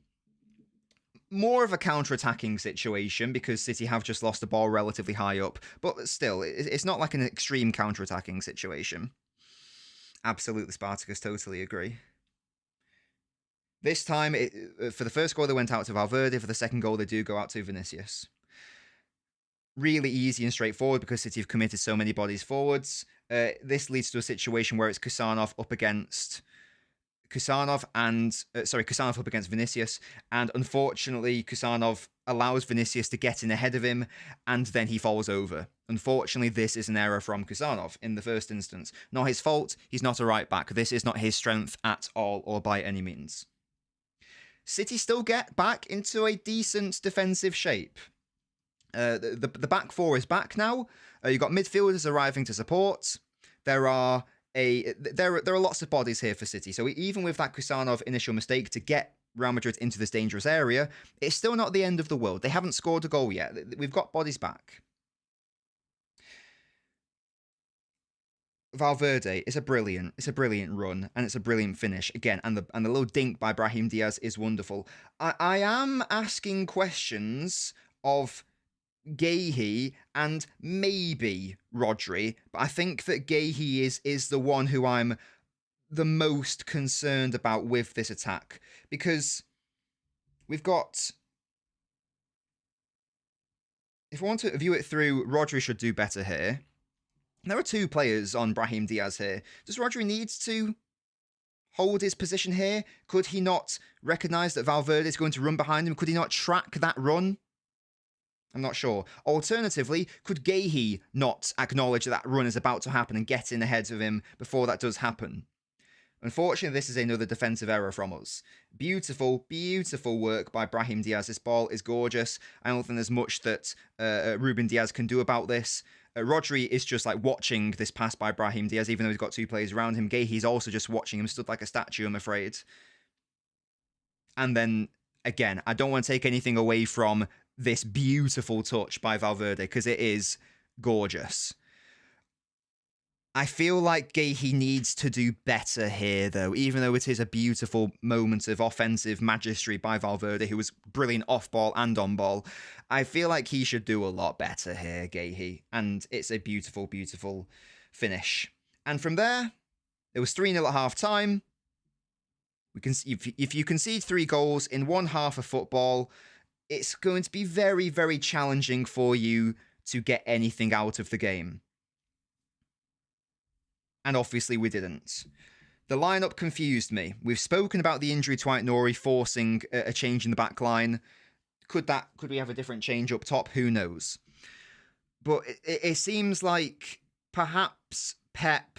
More of a counter-attacking situation because City have just lost the ball relatively high up, but still, it's not like an extreme counter-attacking situation. Absolutely, Spartacus, totally agree. This time, for the first goal, they went out to Valverde. For the second goal, they do go out to Vinicius. Really easy and straightforward because City have committed so many bodies forwards. This leads to a situation where it's Kusanov up against Kusanov up against Vinicius. And unfortunately, Kusanov allows Vinicius to get in ahead of him, and then he falls over. Unfortunately, this is an error from Kusanov in the first instance. Not his fault. He's not a right back. This is not his strength at all or by any means. City still get back into a decent defensive shape. The back four is back now. You've got midfielders arriving to support. There are lots of bodies here for City. So even with that Kusanov initial mistake to get Real Madrid into this dangerous area, it's still not the end of the world. They haven't scored a goal yet. We've got bodies back. Valverde is a brilliant run, and it's a brilliant finish again, and the little dink by Brahim Diaz is wonderful. I am asking questions of Guehi and maybe Rodri, but I think that Guehi is the one who I'm the most concerned about with this attack, because we've got, if I want to view it through, Rodri should do better here. There are two players on Brahim Diaz here. Does Rodri need to hold his position here? Could he not recognise that Valverde is going to run behind him? Could he not track that run? I'm not sure. Alternatively, could Guehi not acknowledge that run is about to happen and get in ahead of him before that does happen? Unfortunately, this is another defensive error from us. Beautiful, beautiful work by Brahim Diaz. This ball is gorgeous. I don't think there's much that Ruben Diaz can do about this. Rodri is just like watching this pass by Brahim Diaz, even though he's got two players around him. Guehi's also just watching him, stood like a statue, I'm afraid. And then, again, I don't want to take anything away from this beautiful touch by Valverde, because it is gorgeous. I feel like Guehi needs to do better here, though, even though it is a beautiful moment of offensive magistry by Valverde, who was brilliant off-ball and on-ball. I feel like he should do a lot better here, Guehi, and it's a beautiful, beautiful finish. And from there, it was 3-0 at half-time. If you concede 3 goals in one half of football, it's going to be very, very challenging for you to get anything out of the game. And obviously we didn't. The lineup confused me. We've spoken about the injury to Ait-Nouri forcing a change in the back line. Could we have a different change up top? Who knows? But it seems like perhaps Pep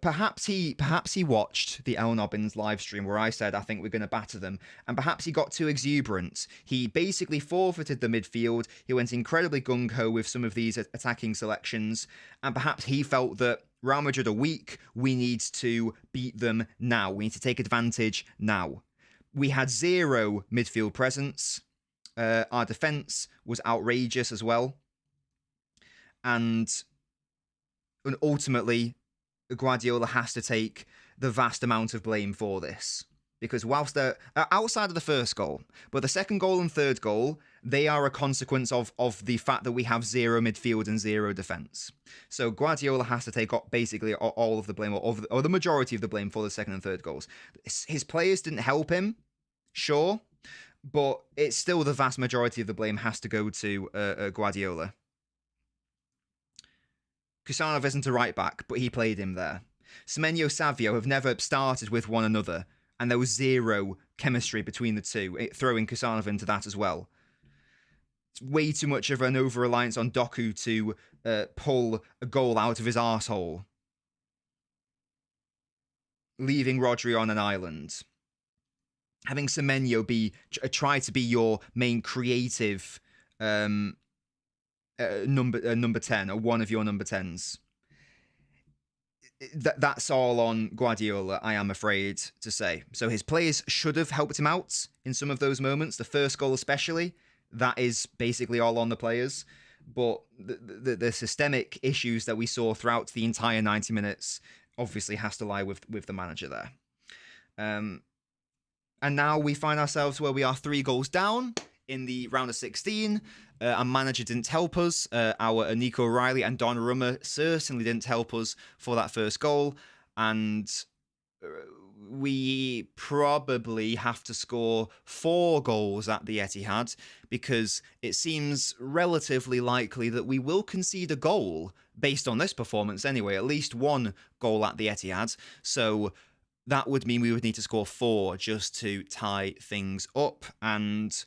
perhaps he watched the LNobbins live stream where I said I think we're going to batter them, and perhaps he got too exuberant. He basically forfeited the midfield. He went incredibly gung-ho with some of these attacking selections, and perhaps he felt that Real Madrid are weak. We need to beat them now. We need to take advantage now. We had zero midfield presence. Our defense was outrageous as well, and ultimately Guardiola has to take the vast amount of blame for this, because whilst they're outside of the first goal, but the second goal and third goal, they are a consequence of the fact that we have zero midfield and zero defense. So Guardiola has to take basically all of the blame, or the majority of the blame for the second and third goals. His players didn't help him, sure, but it's still the vast majority of the blame has to go to Guardiola. Kusanov isn't a right back, but he played him there. Semenyo Savio have never started with one another, and there was zero chemistry between the two, throwing Kusanov into that as well. It's way too much of an over-reliance on Doku to pull a goal out of his arsehole, leaving Rodri on an island. Having Semenyo try to be your main creative number 10, or one of your number 10s. That's all on Guardiola, I am afraid to say. So his players should have helped him out in some of those moments. The first goal especially, that is basically all on the players. But the systemic issues that we saw throughout the entire 90 minutes obviously has to lie with the manager there. And now we find ourselves where we are 3 goals down in the round of 16. Our manager didn't help us. Our Nico O'Reilly and Donnarumma certainly didn't help us for that first goal. And we probably have to score 4 goals at the Etihad, because it seems relatively likely that we will concede a goal based on this performance anyway. At least 1 goal at the Etihad. So that would mean we would need to score 4 just to tie things up. And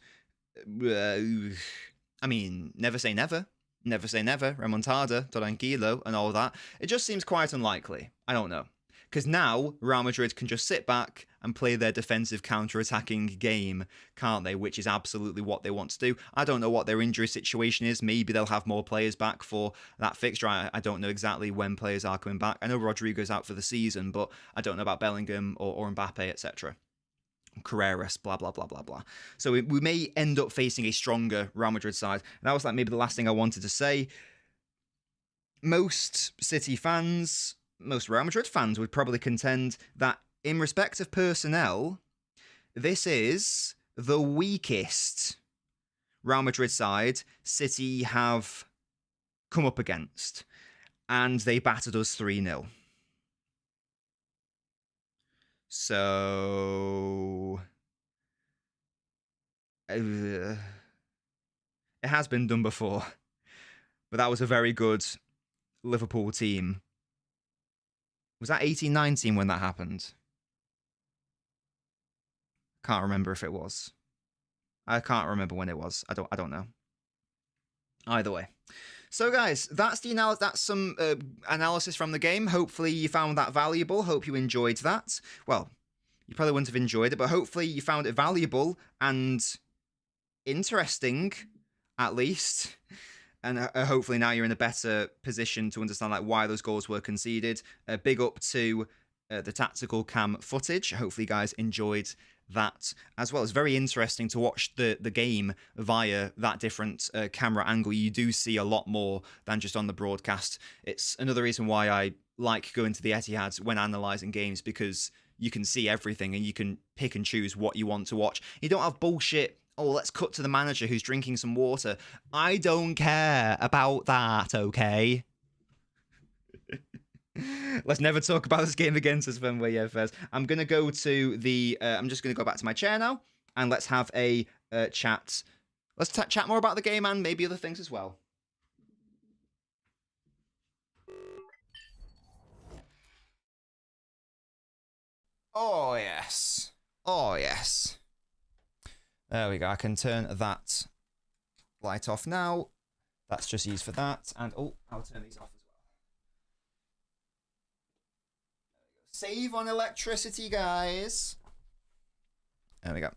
I mean, never say never. Never say never. Remontada, tranquilo, and all that. It just seems quite unlikely. I don't know. Because now, Real Madrid can just sit back and play their defensive counter-attacking game, can't they? Which is absolutely what they want to do. I don't know what their injury situation is. Maybe they'll have more players back for that fixture. I don't know exactly when players are coming back. I know Rodrigo's out for the season, but I don't know about Bellingham or Mbappe, etc. Carreras, blah, blah, blah, blah, blah. So we may end up facing a stronger Real Madrid side. And that was like maybe the last thing I wanted to say. Most City fans, most Real Madrid fans would probably contend that in respect of personnel, this is the weakest Real Madrid side City have come up against. And they battered us 3-0. So it has been done before, but that was a very good Liverpool team. Was that 18-19 when that happened? Can't remember if it was. I can't remember when it was. I don't know. Either way. So guys, that's some analysis from the game. Hopefully you found that valuable. Hope you enjoyed that. Well, you probably wouldn't have enjoyed it, but hopefully you found it valuable and interesting, at least. And hopefully now you're in a better position to understand like why those goals were conceded. Big up to the tactical cam footage. Hopefully you guys enjoyed that as well. It's very interesting to watch the game via that different camera angle. You do see a lot more than just on the broadcast. It's another reason why I like going to the Etihad when analysing games, because you can see everything and you can pick and choose what you want to watch. You don't have bullshit, oh, let's cut to the manager who's drinking some water. I don't care about that, okay? Let's never talk about this game again, says Fenway first. I'm going to go to the... I'm just going to go back to my chair now, and let's have a chat. Let's chat more about the game and maybe other things as well. Oh, yes. Oh, yes. There we go. I can turn that light off now. That's just used for that. And oh, I'll turn these off as well. Save on electricity, guys. There we go.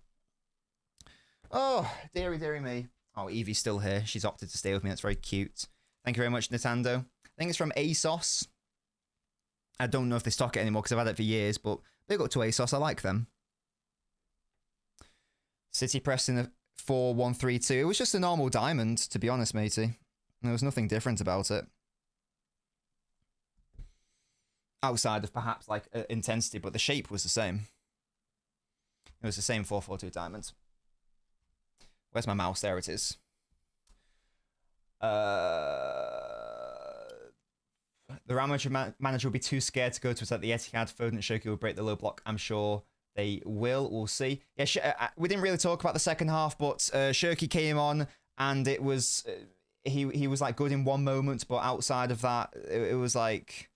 Oh, dearie me. Oh, Evie's still here. She's opted to stay with me. That's very cute. Thank you very much, Nintendo. I think it's from ASOS. I don't know if they stock it anymore because I've had it for years, but big up to ASOS. I like them. City Preston 4132. It was just a normal diamond, to be honest, matey. There was nothing different about it. Outside of perhaps like intensity, but the shape was the same. It was the same 442 diamond. Where's my mouse? There it is. The Real Madrid manager will be too scared to go to us at the Etihad. Foden and Shoki will break the low block. I'm sure they will. We'll see. Yeah, we didn't really talk about the second half, but Shoki came on and it was he was like good in one moment, but outside of that, it was like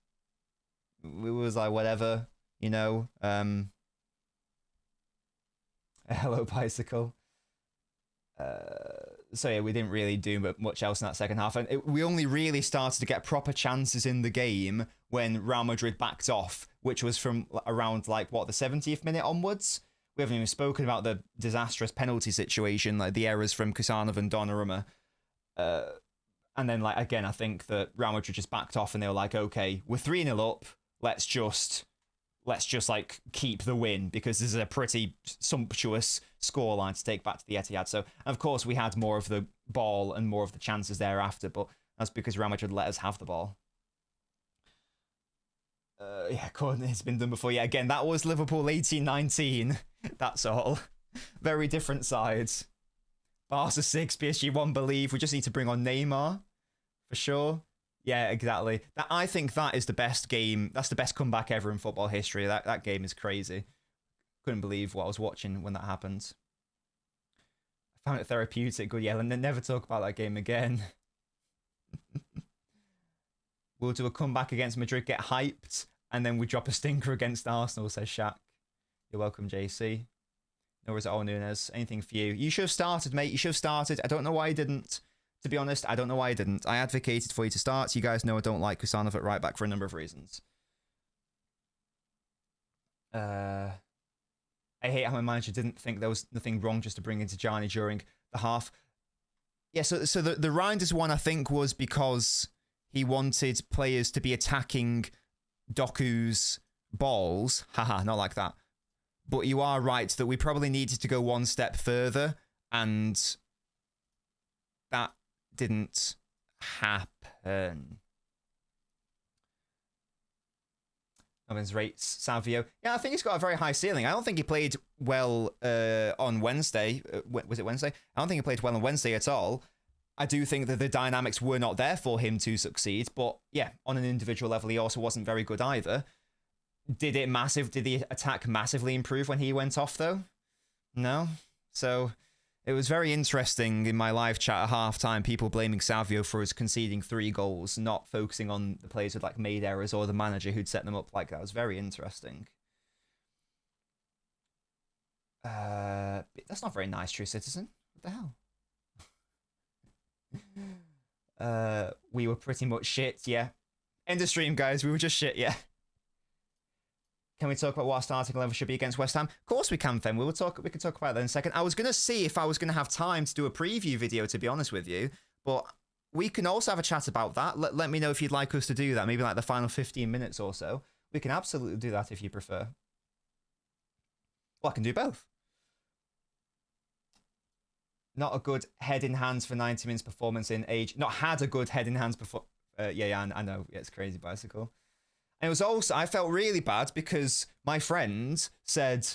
whatever, you know. Hello, bicycle. So yeah, we didn't really do much else in that second half, and we only really started to get proper chances in the game when Real Madrid backed off, which was from around like what, the 70th minute onwards. We haven't even spoken about the disastrous penalty situation, like the errors from Kusanov and Donnarumma. And then like again, I think that Real Madrid just backed off and they were like, okay, we're 3-0 up. Let's just like keep the win because this is a pretty sumptuous scoreline to take back to the Etihad. So of course we had more of the ball and more of the chances thereafter, but that's because Real Madrid let us have the ball. Yeah, coordinate's been done before. Yeah, again, that was Liverpool 18-19. That's all. Very different sides. Barca 6, PSG 1, believe. We just need to bring on Neymar for sure. Yeah, exactly. I think that is the best game. That's the best comeback ever in football history. That game is crazy. Couldn't believe what I was watching when that happened. I found it therapeutic. Good yell, and then never talk about that game again. We'll do a comeback against Madrid, get hyped, and then we drop a stinker against Arsenal, says Shaq. You're welcome, JC. Nor is it all Nunes. Anything for you? You should have started, mate. You should have started. I don't know why you didn't. To be honest, I don't know why I didn't. I advocated for you to start. You guys know I don't like Kusanov at right back for a number of reasons. I hate how my manager didn't think there was nothing wrong just to bring in Tijani during the half. Yeah, so the Reinders one, I think, was because he wanted players to be attacking Doku's balls. Haha, not like that. But you are right that we probably needed to go one step further, and that didn't happen. Nobbins rates Savio. Yeah, I think he's got a very high ceiling. I don't think he played well on Wednesday. Was it Wednesday? I don't think he played well on Wednesday at all. I do think that the dynamics were not there for him to succeed. But yeah, on an individual level, he also wasn't very good either. Did the attack massively improve when he went off, though? No. So it was very interesting in my live chat at halftime, people blaming Savio for us conceding 3 goals, not focusing on the players who'd like made errors or the manager who'd set them up like that. It was very interesting. That's not very nice, True Citizen. What the hell? We were pretty much shit, yeah. End of stream, guys. We were just shit, yeah. Can we talk about what our starting 11 should be against West Ham? Of course we can, Fen. We can talk about that in a second. I was going to see if I was going to have time to do a preview video, to be honest with you. But we can also have a chat about that. Let me know if you'd like us to do that. Maybe like the final 15 minutes or so. We can absolutely do that if you prefer. Well, I can do both. Not a good head in hands for 90 minutes performance in age. Not had a good head in hands before. Yeah, I know. Yeah, it's crazy, bicycle. And it was also, I felt really bad because my friend said,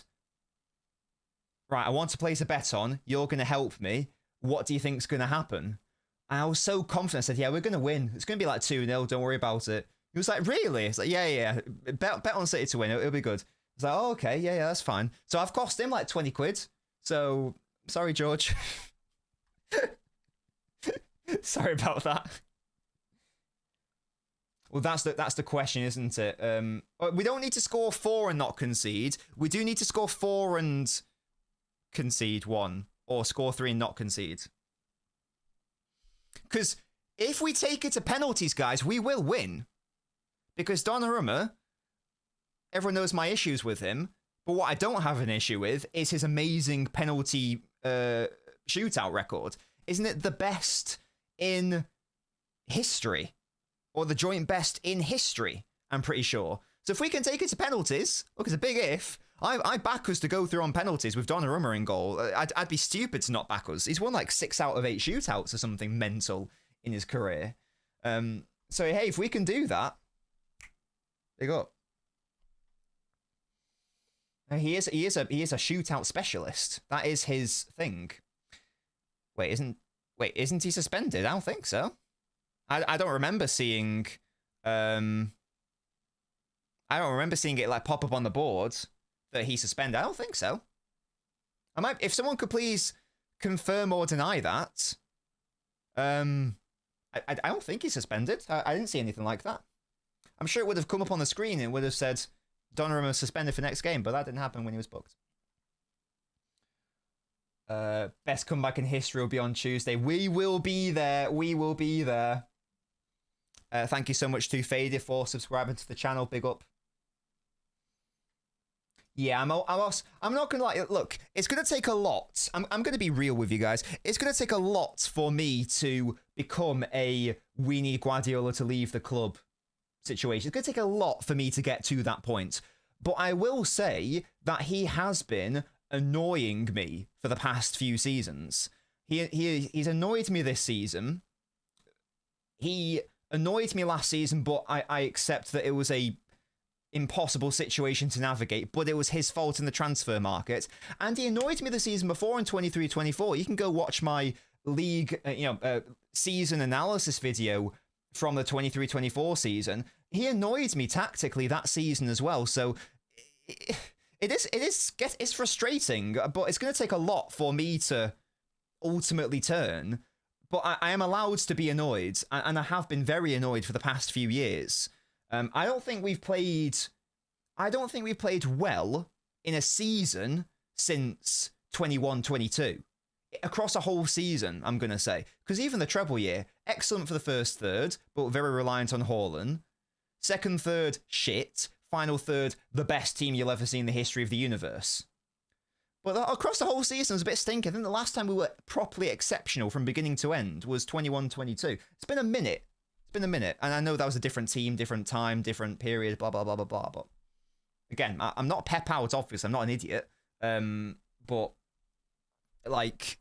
right, I want to place a bet on. You're going to help me. What do you think's going to happen? And I was so confident. I said, yeah, we're going to win. It's going to be like 2-0. Don't worry about it. He was like, really? It's like, yeah. Bet on City to win. It'll be good. I was like, oh, okay. Yeah, that's fine. So I've cost him like 20 quid. So, sorry, George. Sorry about that. Well, that's the question, isn't it? We don't need to score 4 and not concede. We do need to score 4 and concede 1, or score 3 and not concede. Because if we take it to penalties, guys, we will win. Because Donnarumma, everyone knows my issues with him, but what I don't have an issue with is his amazing penalty shootout record. Isn't it the best in history? Or the joint best in history, I'm pretty sure. So if we can take it to penalties, look, it's a big if. I back us to go through on penalties with Donnarumma in goal. I'd be stupid to not back us. He's won like 6 out of 8 shootouts or something mental in his career. So hey, if we can do that, big up. He is a shootout specialist. That is his thing. Wait, isn't he suspended? I don't think so. I don't remember seeing I don't remember seeing it like pop up on the board that he's suspended. I don't think so. If someone could please confirm or deny that. I don't think he's suspended. I didn't see anything like that. I'm sure it would have come up on the screen and would have said Donnarumma suspended for next game, but that didn't happen when he was booked. Best comeback in history will be on Tuesday. We will be there. We will be there. Thank you so much to Faded for subscribing to the channel. Big up. Yeah, I'm not gonna like. Look, it's gonna take a lot. I'm gonna be real with you guys. It's gonna take a lot for me to become a we need Guardiola to leave the club situation. It's gonna take a lot for me to get to that point. But I will say that he has been annoying me for the past few seasons. He's annoyed me this season. He annoyed me last season, but I accept that it was a impossible situation to navigate, but it was his fault in the transfer market. And he annoyed me the season before in 23-24. You can go watch my league season analysis video from the 23-24 season. He annoyed me tactically that season as well. So it's frustrating, but it's going to take a lot for me to ultimately turn. But I am allowed to be annoyed, and I have been very annoyed for the past few years. I don't think we've played well in a season since 21-22. Across a whole season, I'm going to say. Because even the treble year, excellent for the first third, but very reliant on Haaland. Second third, shit. Final third, the best team you'll ever see in the history of the universe. But across the whole season, it was a bit stinky. I think the last time we were properly exceptional from beginning to end was 21-22. It's been a minute. And I know that was a different team, different time, different period, blah, blah, blah, blah, blah. But again, I'm not pep out, obviously. I'm not an idiot. But, like,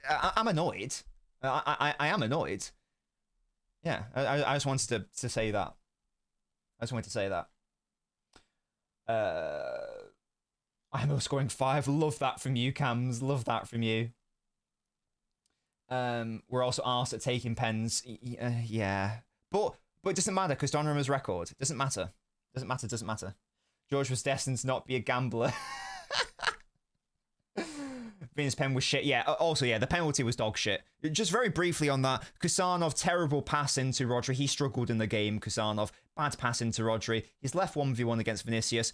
I'm annoyed. I am annoyed. Yeah, I just wanted to say that. I just wanted to say that. I'm scoring 5. Love that from you, Cams. Love that from you. We're also asked at taking pens. Yeah. But it doesn't matter because Donnarumma's record. It doesn't matter. Doesn't matter. George was destined to not be a gambler. Vince's pen was shit. Yeah, also, yeah, the penalty was dog shit. Just very briefly on that, Kusanov, terrible pass into Rodri. He struggled in the game, Kusanov. Bad pass into Rodri. He's left 1v1 against Vinicius.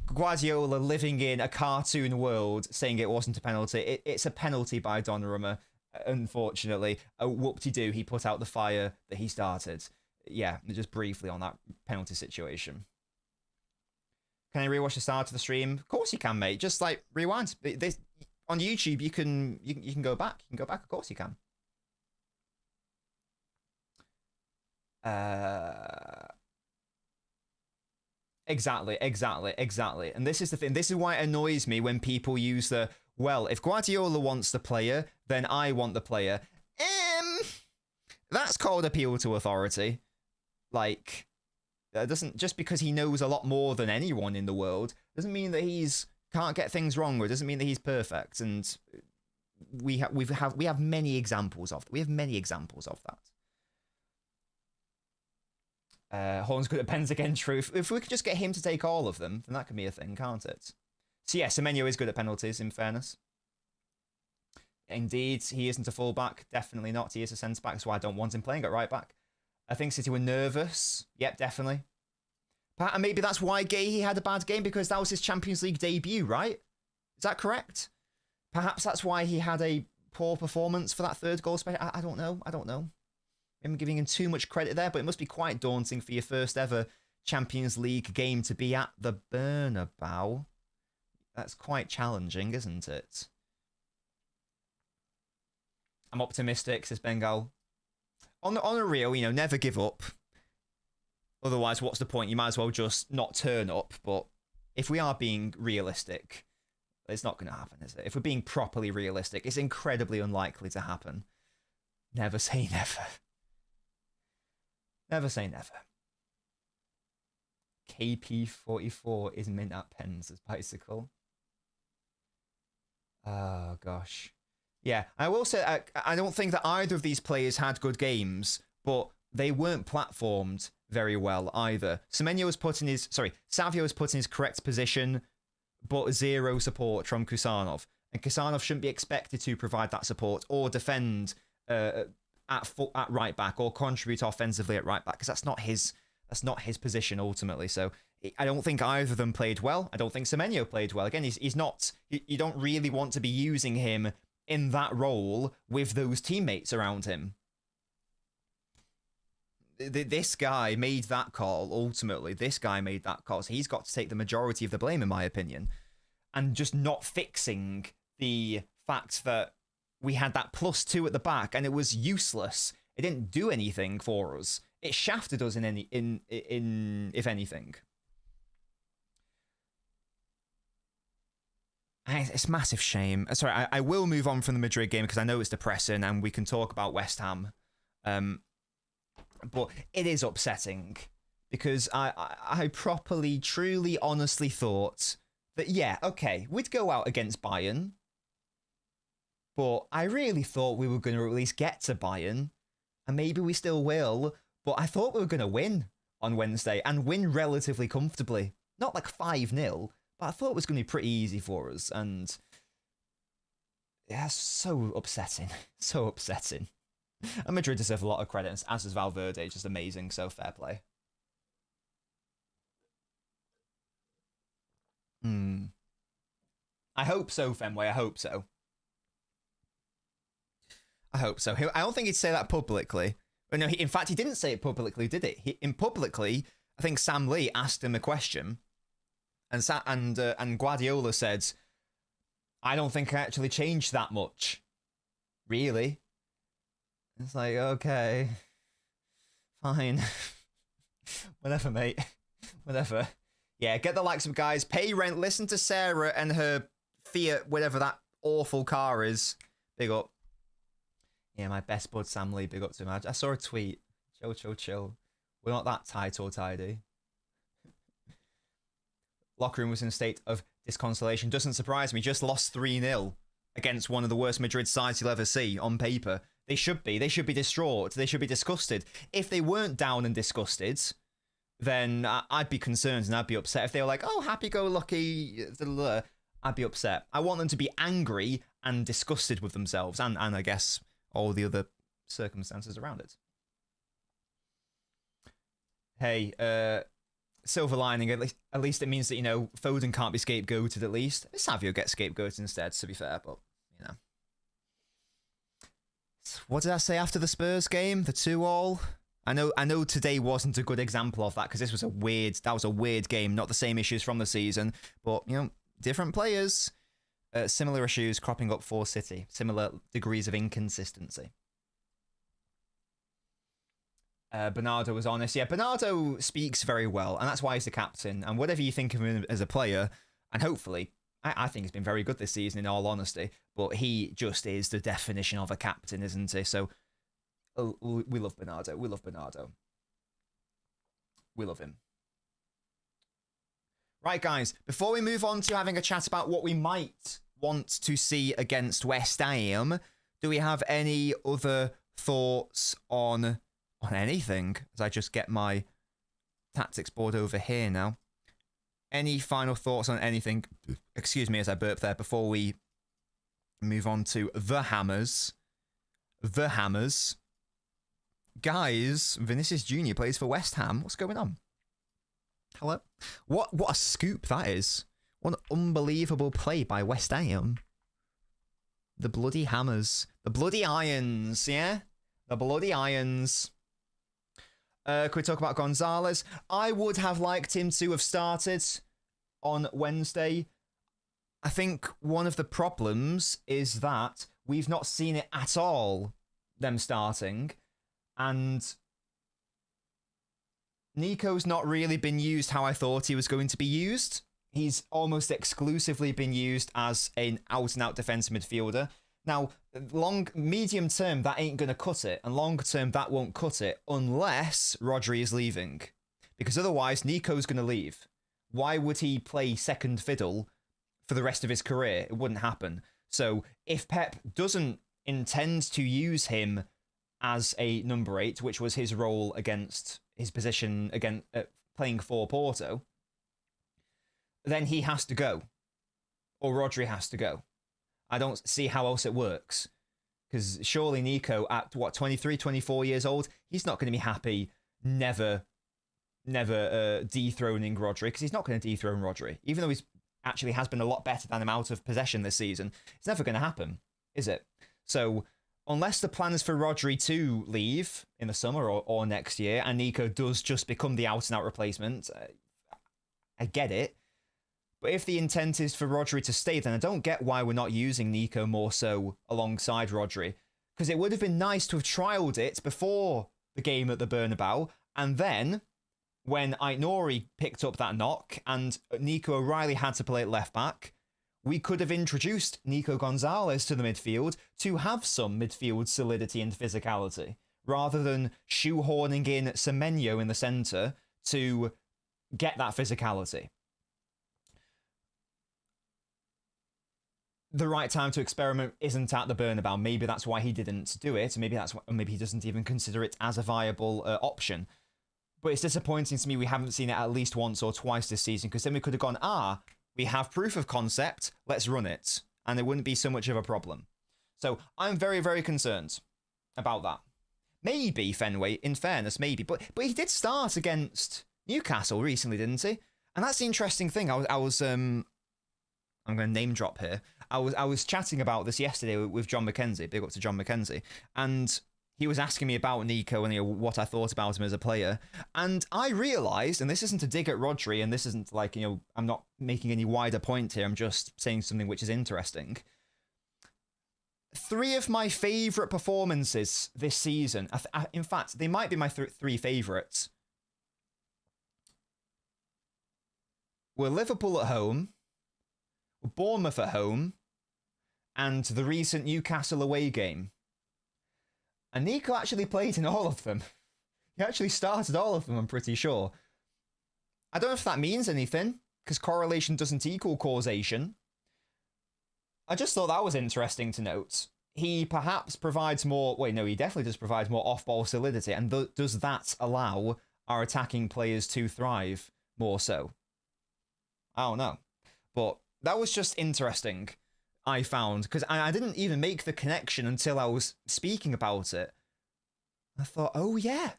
Guardiola living in a cartoon world saying it wasn't a penalty. It's a penalty by Donnarumma, unfortunately. Whoop-de-doo, he put out the fire that he started. Yeah, just briefly on that penalty situation. Can I rewatch the start of the stream? Of course you can, mate. Just like rewind. This on YouTube, you can go back. You can go back. Of course you can. Exactly. And this is the thing. This is why it annoys me when people use the, well, if Guardiola wants the player, then I want the player. That's called appeal to authority. Like, doesn't, just because he knows a lot more than anyone in the world doesn't mean that he's can't get things wrong, or it doesn't mean that he's perfect. And we have many examples of that. We have many examples of that. Horn's good at pens again, true. If we could just get him to take all of them, then that could be a thing, can't it? So yeah, Semenyo is good at penalties, in fairness. Indeed, he isn't a fullback. Definitely not. He is a centre-back, so I don't want him playing at right-back. I think City were nervous. Yep, definitely. And maybe that's why Gahey had a bad game, because that was his Champions League debut, right? Is that correct? Perhaps that's why he had a poor performance for that third goal. I don't know. I'm giving him too much credit there, but it must be quite daunting for your first ever Champions League game to be at the Bernabeu. That's quite challenging, isn't it? I'm optimistic, says Bengal. On a real, never give up. Otherwise, what's the point? You might as well just not turn up. But if we are being realistic, it's not going to happen, is it? If we're being properly realistic, it's incredibly unlikely to happen. Never say never. Never say never. KP44 is mint at pens as bicycle. Oh, gosh. Yeah, I will say, I don't think that either of these players had good games, but they weren't platformed very well either. Savio was put in his correct position, but zero support from Kusanov. And Kusanov shouldn't be expected to provide that support or defend at right back or contribute offensively at right back, because that's not his position ultimately. So I don't think either of them played well. I don't think Semenyo played well. Again, he's not. You don't really want to be using him in that role with those teammates around him. This guy made that call. Ultimately, this guy made that call. So he's got to take the majority of the blame, in my opinion, and just not fixing the fact that we had that +2 at the back and it was useless. It didn't do anything for us. It shafted us in if anything. It's a massive shame. Sorry, I will move on from the Madrid game because I know it's depressing and we can talk about West Ham. But it is upsetting because I properly, truly, honestly thought that, yeah, okay, we'd go out against Bayern. But I really thought we were going to at least get to Bayern. And maybe we still will. But I thought we were going to win on Wednesday and win relatively comfortably. Not like 5-0, but I thought it was going to be pretty easy for us. And yeah, so upsetting. So upsetting. And Madrid deserve a lot of credit, as does Valverde. Just amazing. So fair play. I hope so, Fenway. I hope so. I hope so. I don't think he'd say that publicly. But no, in fact, he didn't say it publicly, did he? Publicly, I think Sam Lee asked him a question, and Guardiola said, "I don't think I actually changed that much." Really? It's like, okay, fine, whatever, mate, whatever. Yeah, get the likes of guys, pay rent, listen to Sarah and her Fiat, whatever that awful car is. Big up. Yeah, my best bud Sam Lee, big up to him. I saw a tweet. Chill. We're not that tight or tidy. Locker room was in a state of disconsolation. Doesn't surprise me. Just lost 3-0 against one of the worst Madrid sides you'll ever see on paper. They should be. They should be distraught. They should be disgusted. If they weren't down and disgusted, then I'd be concerned and I'd be upset. If they were like, oh, happy-go-lucky, I'd be upset. I want them to be angry and disgusted with themselves and I guess all the other circumstances around it. Hey, silver lining, at least it means that, Foden can't be scapegoated at least. Savio gets scapegoated instead, to be fair, but, What did I say after the Spurs game? The 2-2? I know today wasn't a good example of that because that was a weird game, not the same issues from the season, but, different players. Similar issues cropping up for City. Similar degrees of inconsistency. Bernardo was honest. Yeah, Bernardo speaks very well, and that's why he's the captain. And whatever you think of him as a player, and hopefully, I think he's been very good this season, in all honesty, but he just is the definition of a captain, isn't he? So, we love Bernardo. We love Bernardo. We love him. Right, guys, before we move on to having a chat about what we might want to see against West Ham, do we have any other thoughts on anything? As I just get my tactics board over here now. Any final thoughts on anything? Excuse me as I burp there before we move on to the Hammers. The Hammers. Guys, Vinicius Jr. plays for West Ham. What's going on? Hello? What a scoop that is. What an unbelievable play by West Ham. The bloody hammers. The bloody irons, yeah? The bloody irons. Could we talk about Gonzalez? I would have liked him to have started on Wednesday. I think one of the problems is that we've not seen it at all, them starting. And Nico's not really been used how I thought he was going to be used. He's almost exclusively been used as an out-and-out defensive midfielder. Now, medium term, that ain't going to cut it. And long term, that won't cut it unless Rodri is leaving. Because otherwise, Nico's going to leave. Why would he play second fiddle for the rest of his career? It wouldn't happen. So if Pep doesn't intend to use him as a number 8, which was his role against his position again playing for Porto, then he has to go. Or Rodri has to go. I don't see how else it works. Because surely Nico, at 23, 24 years old, he's not going to be happy never dethroning Rodri, because he's not going to dethrone Rodri. Even though he's actually has been a lot better than him out of possession this season, it's never going to happen, is it? So unless the plan is for Rodri to leave in the summer or next year, and Nico does just become the out-and-out replacement, I get it. But if the intent is for Rodri to stay, then I don't get why we're not using Nico more so alongside Rodri. Because it would have been nice to have trialled it before the game at the Bernabeu, and then when Aït-Nouri picked up that knock and Nico O'Reilly had to play at left back, we could have introduced Nico Gonzalez to the midfield to have some midfield solidity and physicality, rather than shoehorning in Semenyo in the centre to get that physicality. The right time to experiment isn't at the Bernabeu. Maybe that's why he didn't do it. Maybe maybe he doesn't even consider it as a viable option. But it's disappointing to me we haven't seen it at least once or twice this season, because then we could have gone, we have proof of concept, let's run it. And it wouldn't be so much of a problem. So I'm very, very concerned about that. Maybe Fenway, in fairness, maybe. But he did start against Newcastle recently, didn't he? And that's the interesting thing. I'm going to name drop here. I was chatting about this yesterday with John McKenzie. Big up to John McKenzie. And he was asking me about Nico and what I thought about him as a player. And I realised, and this isn't a dig at Rodri, and this isn't like, I'm not making any wider point here. I'm just saying something which is interesting. 3 of my favourite performances this season, in fact, they might be my 3 favourites, were Liverpool at home, Bournemouth at home, and the recent Newcastle away game. And Nico actually played in all of them. He actually started all of them, I'm pretty sure. I don't know if that means anything, because correlation doesn't equal causation. I just thought that was interesting to note. He perhaps provides more... Wait, no, he definitely does provide more off-ball solidity, and does that allow our attacking players to thrive more so? I don't know. But that was just interesting, I found, because I didn't even make the connection until I was speaking about it. I thought, oh yeah,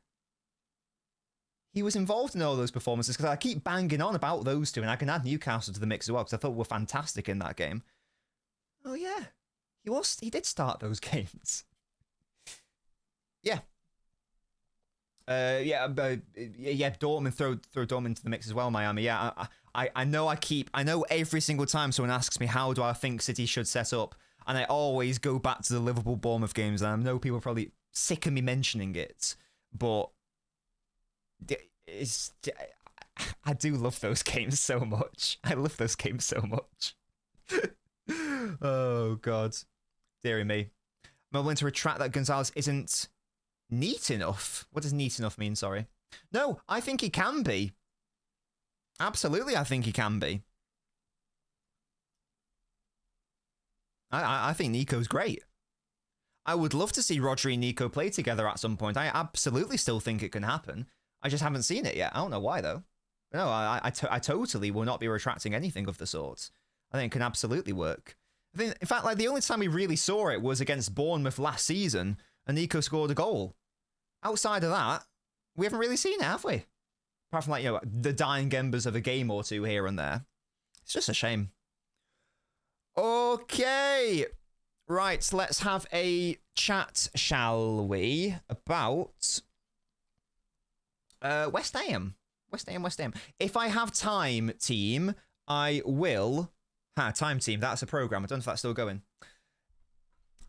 he was involved in all those performances, because I keep banging on about those 2, and I can add Newcastle to the mix as well, because I thought we were fantastic in that game. Oh yeah, he did start those games. Yeah. Dortmund, throw Dortmund into the mix as well, Miami. Yeah, I know every single time someone asks me how do I think City should set up, and I always go back to the Liverpool Bournemouth games, and I know people are probably sick of me mentioning it, but I do love those games so much. I love those games so much. Oh God, dearie me. I'm willing to retract that Gonzalez isn't neat enough. What does neat enough mean? Sorry. No, I think he can be. Absolutely, I think he can be. I think Nico's great. I would love to see Rodri and Nico play together at some point. I absolutely still think it can happen. I just haven't seen it yet. I don't know why, though. No, I totally will not be retracting anything of the sort. I think it can absolutely work. I think, in fact, like the only time we really saw it was against Bournemouth last season, and Nico scored a goal. Outside of that, we haven't really seen it, have we? Apart from, like, the dying embers of a game or 2 here and there. It's just a shame. Okay. Right, let's have a chat, shall we, about West Ham. West Ham. If I have time, team, I will... time team, that's a program. I don't know if that's still going.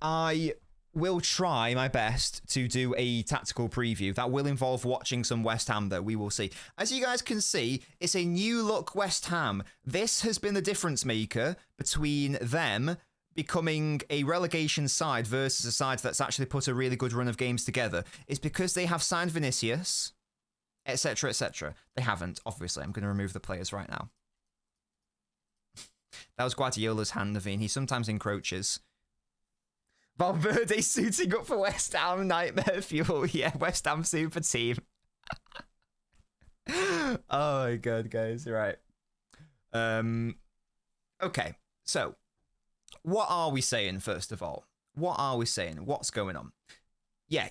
I will try my best to do a tactical preview. That will involve watching some West Ham, though. We will see. As you guys can see, it's a new look West Ham. This has been the difference maker between them becoming a relegation side versus a side that's actually put a really good run of games together. It's because they have signed Vinicius, etc., etc. They haven't, obviously. I'm going to remove the players right now. That was Guardiola's hand, Naveen. He sometimes encroaches. Valverde suiting up for West Ham, nightmare fuel. Yeah, West Ham super team. Oh my god, guys. Right. Okay, so what are we saying, first of all? What are we saying? What's going on? Yeah,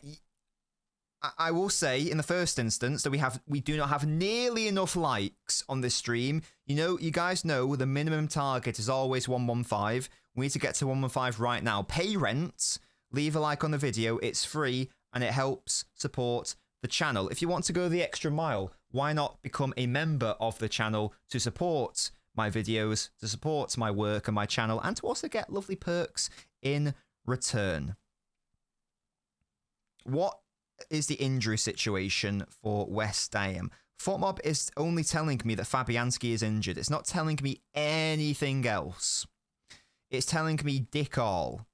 I will say in the first instance that we do not have nearly enough likes on this stream. You know, you guys know the minimum target is always 115. We need to get to 115 right now. Pay rent, leave a like on the video. It's free and it helps support the channel. If you want to go the extra mile, why not become a member of the channel to support my videos, to support my work and my channel, and to also get lovely perks in return. What is the injury situation for West Ham? FootMob is only telling me that Fabianski is injured. It's not telling me anything else. It's telling me dick all.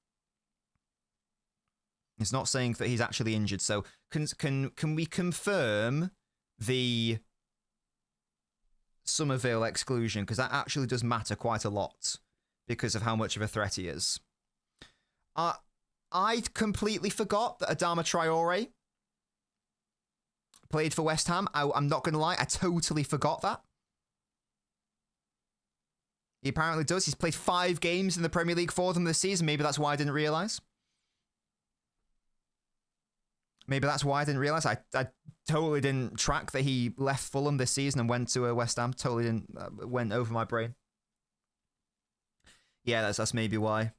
It's not saying that he's actually injured. So can we confirm the Somerville exclusion? Because that actually does matter quite a lot because of how much of a threat he is. I completely forgot that Adama Traore played for West Ham. I'm not going to lie. I totally forgot that. He apparently does. He's played 5 games in the Premier League for them this season. Maybe that's why I didn't realise. Maybe that's why I didn't realise. I totally didn't track that he left Fulham this season and went to West Ham. Totally didn't. Went over my brain. Yeah, that's maybe why.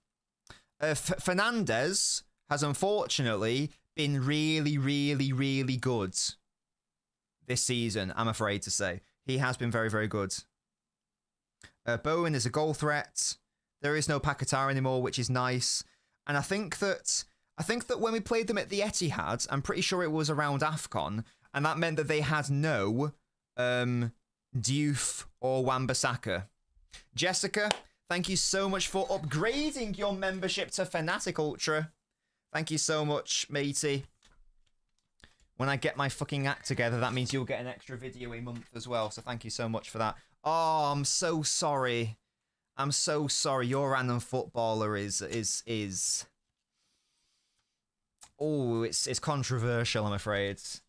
Fernandez has unfortunately been really, really, really good this season, I'm afraid to say. He has been very, very good. Bowen is a goal threat. There is no Paquetá anymore, which is nice. And I think that when we played them at the Etihad, I'm pretty sure it was around AFCON, and that meant that they had no Diouf or Wan-Bissaka. Jessica, thank you so much for upgrading your membership to Fnatic Ultra. Thank you so much, matey. When I get my fucking act together, that means you'll get an extra video a month as well. So thank you so much for that. Oh, I'm so sorry. I'm so sorry. Your random footballer is oh, it's controversial, I'm afraid. It's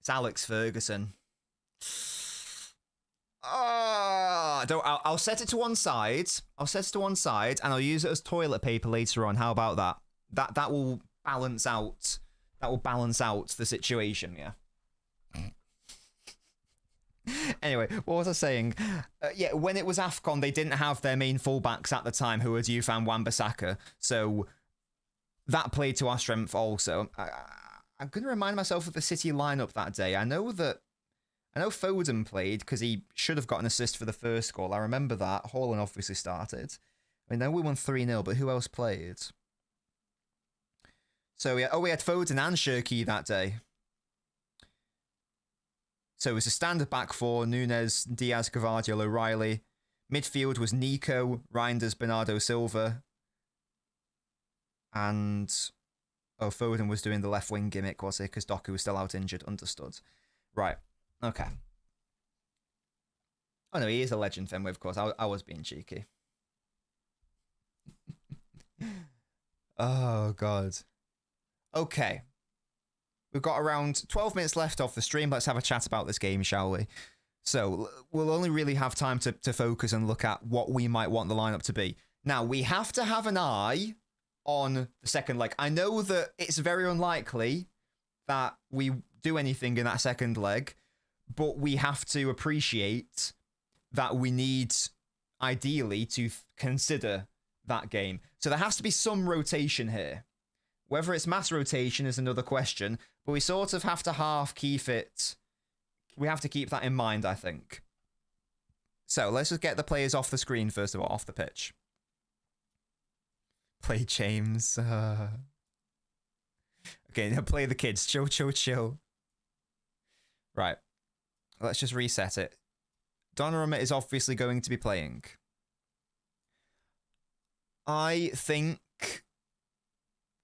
Alex Ferguson. Oh, I'll set it to one side. I'll set it to one side, and I'll use it as toilet paper later on. How about that? That will balance out. That will balance out the situation. Yeah. Anyway, what was I saying? Yeah, when it was AFCON, they didn't have their main fullbacks at the time, who were Diouf and Wan-Bissaka. So that played to our strength also. I'm going to remind myself of the City lineup that day. I know Foden played because he should have got an assist for the first goal. I remember that. Haaland obviously started. I know we won 3-0, but who else played? So we had Foden and Shirky that day. So it was a standard back four: Nunes, Diaz, Gvardiol, O'Reilly. Midfield was Nico, Reinders, Bernardo Silva. And Foden was doing the left wing gimmick, was he? Because Doku was still out injured. Understood. Right. Okay. Oh no, he is a legend Fenway, of course. I was being cheeky. Oh god. Okay. We've got around 12 minutes left off the stream. Let's have a chat about this game, shall we? So, we'll only really have time to focus and look at what we might want the lineup to be. Now, we have to have an eye on the second leg. I know that it's very unlikely that we do anything in that second leg, but we have to appreciate that we need, ideally, to consider that game. So there has to be some rotation here. Whether it's mass rotation is another question, but we sort of have to half keep it. We have to keep that in mind, I think. So let's just get the players off the screen first of all, off the pitch. Play James. Okay, now play the kids. Chill, chill, chill. Right. Let's just reset it. Donnarumma is obviously going to be playing. I think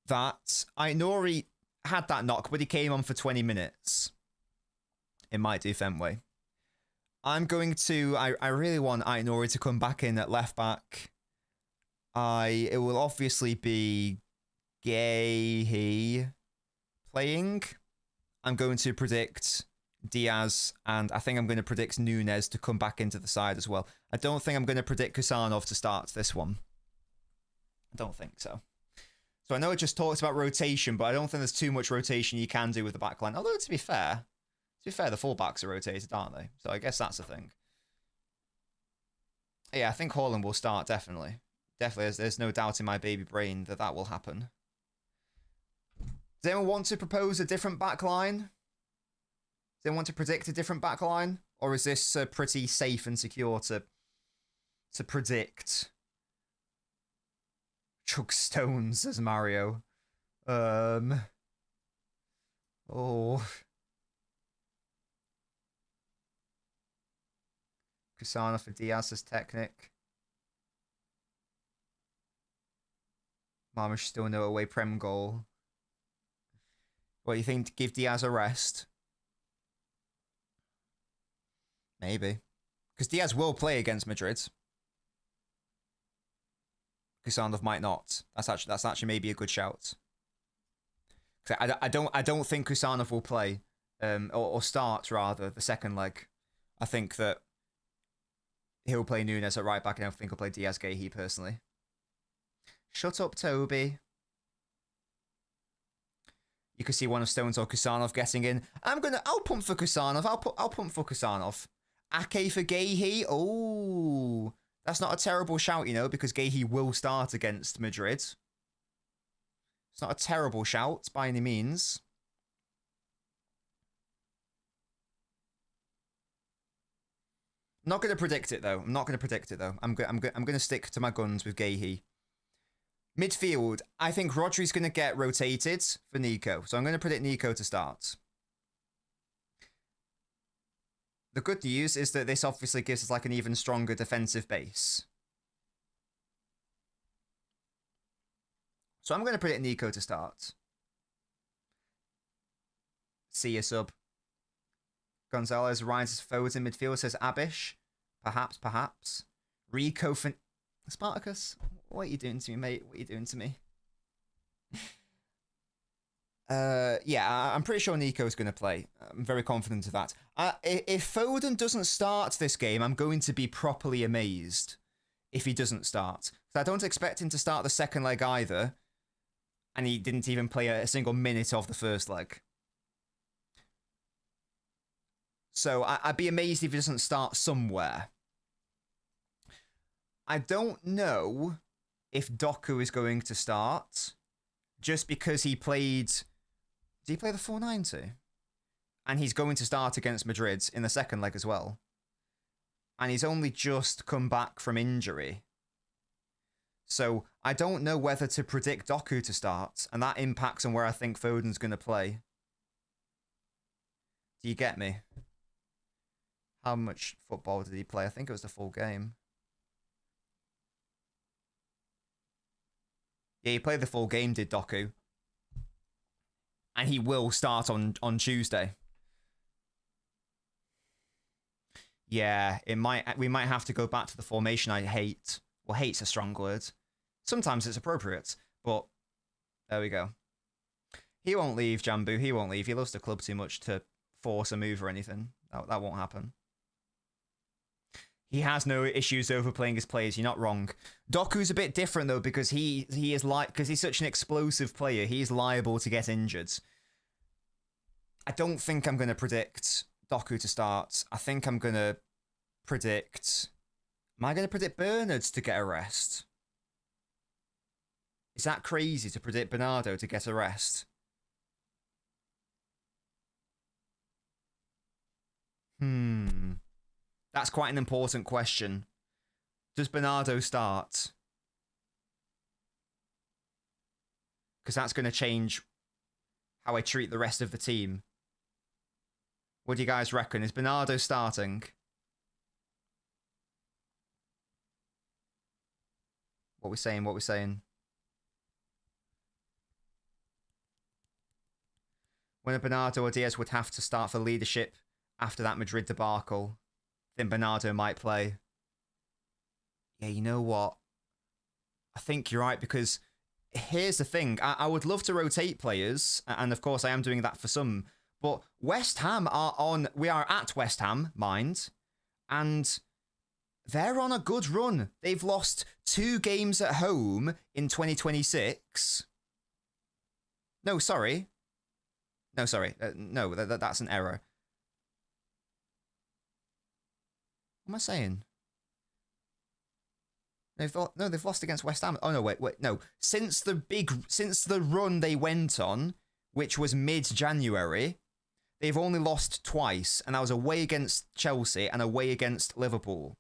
that Nori had that knock, but he came on for 20 minutes. It might do Fenway. I'm going to... I really want Nori to come back in at left back. It will obviously be Gay playing. I'm going to predict Diaz, and I think I'm going to predict Nunes to come back into the side as well. I don't think I'm going to predict Kusanov to start this one. I don't think so. So I know it just talks about rotation, but I don't think there's too much rotation you can do with the backline. Although, to be fair, the fullbacks are rotated, aren't they? So I guess that's a thing. Yeah, I think Haaland will start, definitely. Definitely, there's no doubt in my baby brain that that will happen. Does anyone want to propose a different backline? Does anyone want to predict a different backline? Or is this pretty safe and secure to predict? Chug stones, says Mario. Oh. Kusana for Diaz's Technic. Marmish still no away Prem goal. What, you think, give Diaz a rest? Maybe. Because Diaz will play against Madrid. Kusanov might not. That's actually maybe a good shout. I don't think Kusanov will play, or start rather the second leg. I think that he'll play Nunes at right back, and I think he'll play Diaz Gahey personally. Shut up, Toby. You could see one of Stones or Kusanov getting in. I'll pump for Kusanov. I'll pump for Kusanov. Ake for Gahey. Oh, that's not a terrible shout, you know, because Gahey will start against Madrid. It's not a terrible shout by any means. I'm not going to predict it though. I'm going to stick to my guns with Gahey. Midfield, I think Rodri's going to get rotated for Nico. So I'm going to predict Nico to start. The good news is that this obviously gives us like an even stronger defensive base. So I'm going to predict Nico to start. See you, sub. Gonzalez rises forwards in midfield, says Abish. Perhaps. Rico for... Spartacus, what are you doing to me, mate? What are you doing to me? Yeah, I'm pretty sure Nico's going to play. I'm very confident of that. If Foden doesn't start this game, I'm going to be properly amazed if he doesn't start. I don't expect him to start the second leg either. And he didn't even play a single minute of the first leg. So I'd be amazed if he doesn't start somewhere. I don't know if Doku is going to start just because he played... Did he play the 490? And he's going to start against Madrid in the second leg as well. And he's only just come back from injury. So I don't know whether to predict Doku to start, and that impacts on where I think Foden's going to play. Do you get me? How much football did he play? I think it was the full game. Yeah, he played the full game, did Doku. And he will start on Tuesday. Yeah, we might have to go back to the formation I hate. Well, hate's a strong word. Sometimes it's appropriate, but there we go. He won't leave, Jambu. He won't leave. He loves the club too much to force a move or anything. That won't happen. He has no issues overplaying his players. You're not wrong. Doku's a bit different though because because he's such an explosive player. He's liable to get injured. I don't think I'm going to predict Doku to start. I think I'm going to predict... Am I going to predict Bernard to get a rest? Is that crazy to predict Bernardo to get a rest? That's quite an important question. Does Bernardo start? Because that's going to change how I treat the rest of the team. What do you guys reckon? Is Bernardo starting? What we saying? What we saying? When Bernardo or Diaz would have to start for leadership after that Madrid debacle, then Bernardo might play. Yeah, you know what? I think you're right, because here's the thing. I would love to rotate players, and of course I am doing that for some, but West Ham are on... We are at West Ham, mind, and they're on a good run. They've lost 2 games at home in 2026. No, sorry. No, sorry. No, that's an error. What am I saying? They've lost against West Ham. Oh no, wait, no. Since the run they went on, which was mid-January, they've only lost twice, and that was away against Chelsea and away against Liverpool.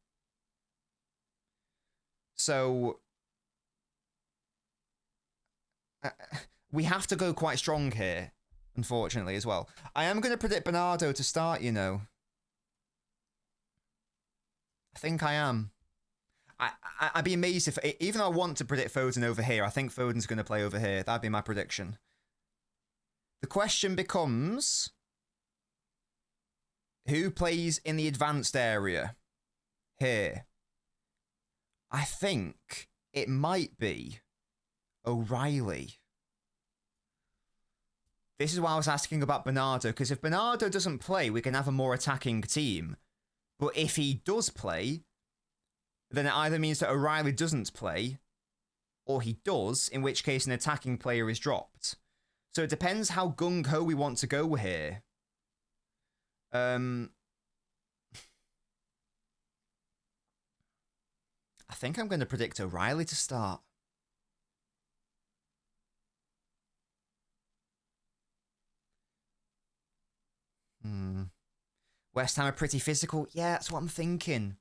So we have to go quite strong here, unfortunately, as well. I am going to predict Bernardo to start, you know. I think I am. I'd be amazed if, even though I want to predict Foden over here, I think Foden's going to play over here. That'd be my prediction. The question becomes, who plays in the advanced area here? I think it might be O'Reilly. This is why I was asking about Bernardo, because if Bernardo doesn't play, we can have a more attacking team. But if he does play, then it either means that O'Reilly doesn't play, or he does, in which case an attacking player is dropped. So it depends how gung-ho we want to go here. I think I'm going to predict O'Reilly to start. West Ham are pretty physical. Yeah, that's what I'm thinking.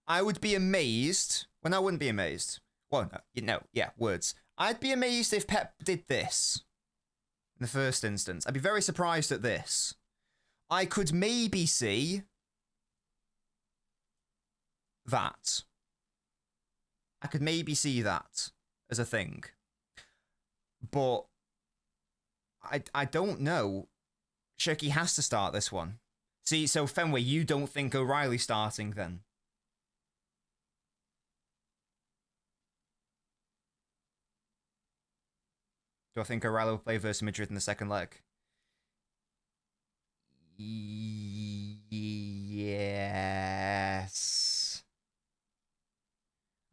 I would be amazed. Well, no, I wouldn't be amazed. Well, no, yeah, words. I'd be amazed if Pep did this in the first instance. I'd be very surprised at this. I could maybe see that. I could maybe see that as a thing. But I don't know. Shirky has to start this one. See, so Fenway, you don't think O'Reilly's starting then? Do I think O'Reilly will play versus Madrid in the second leg? Yes.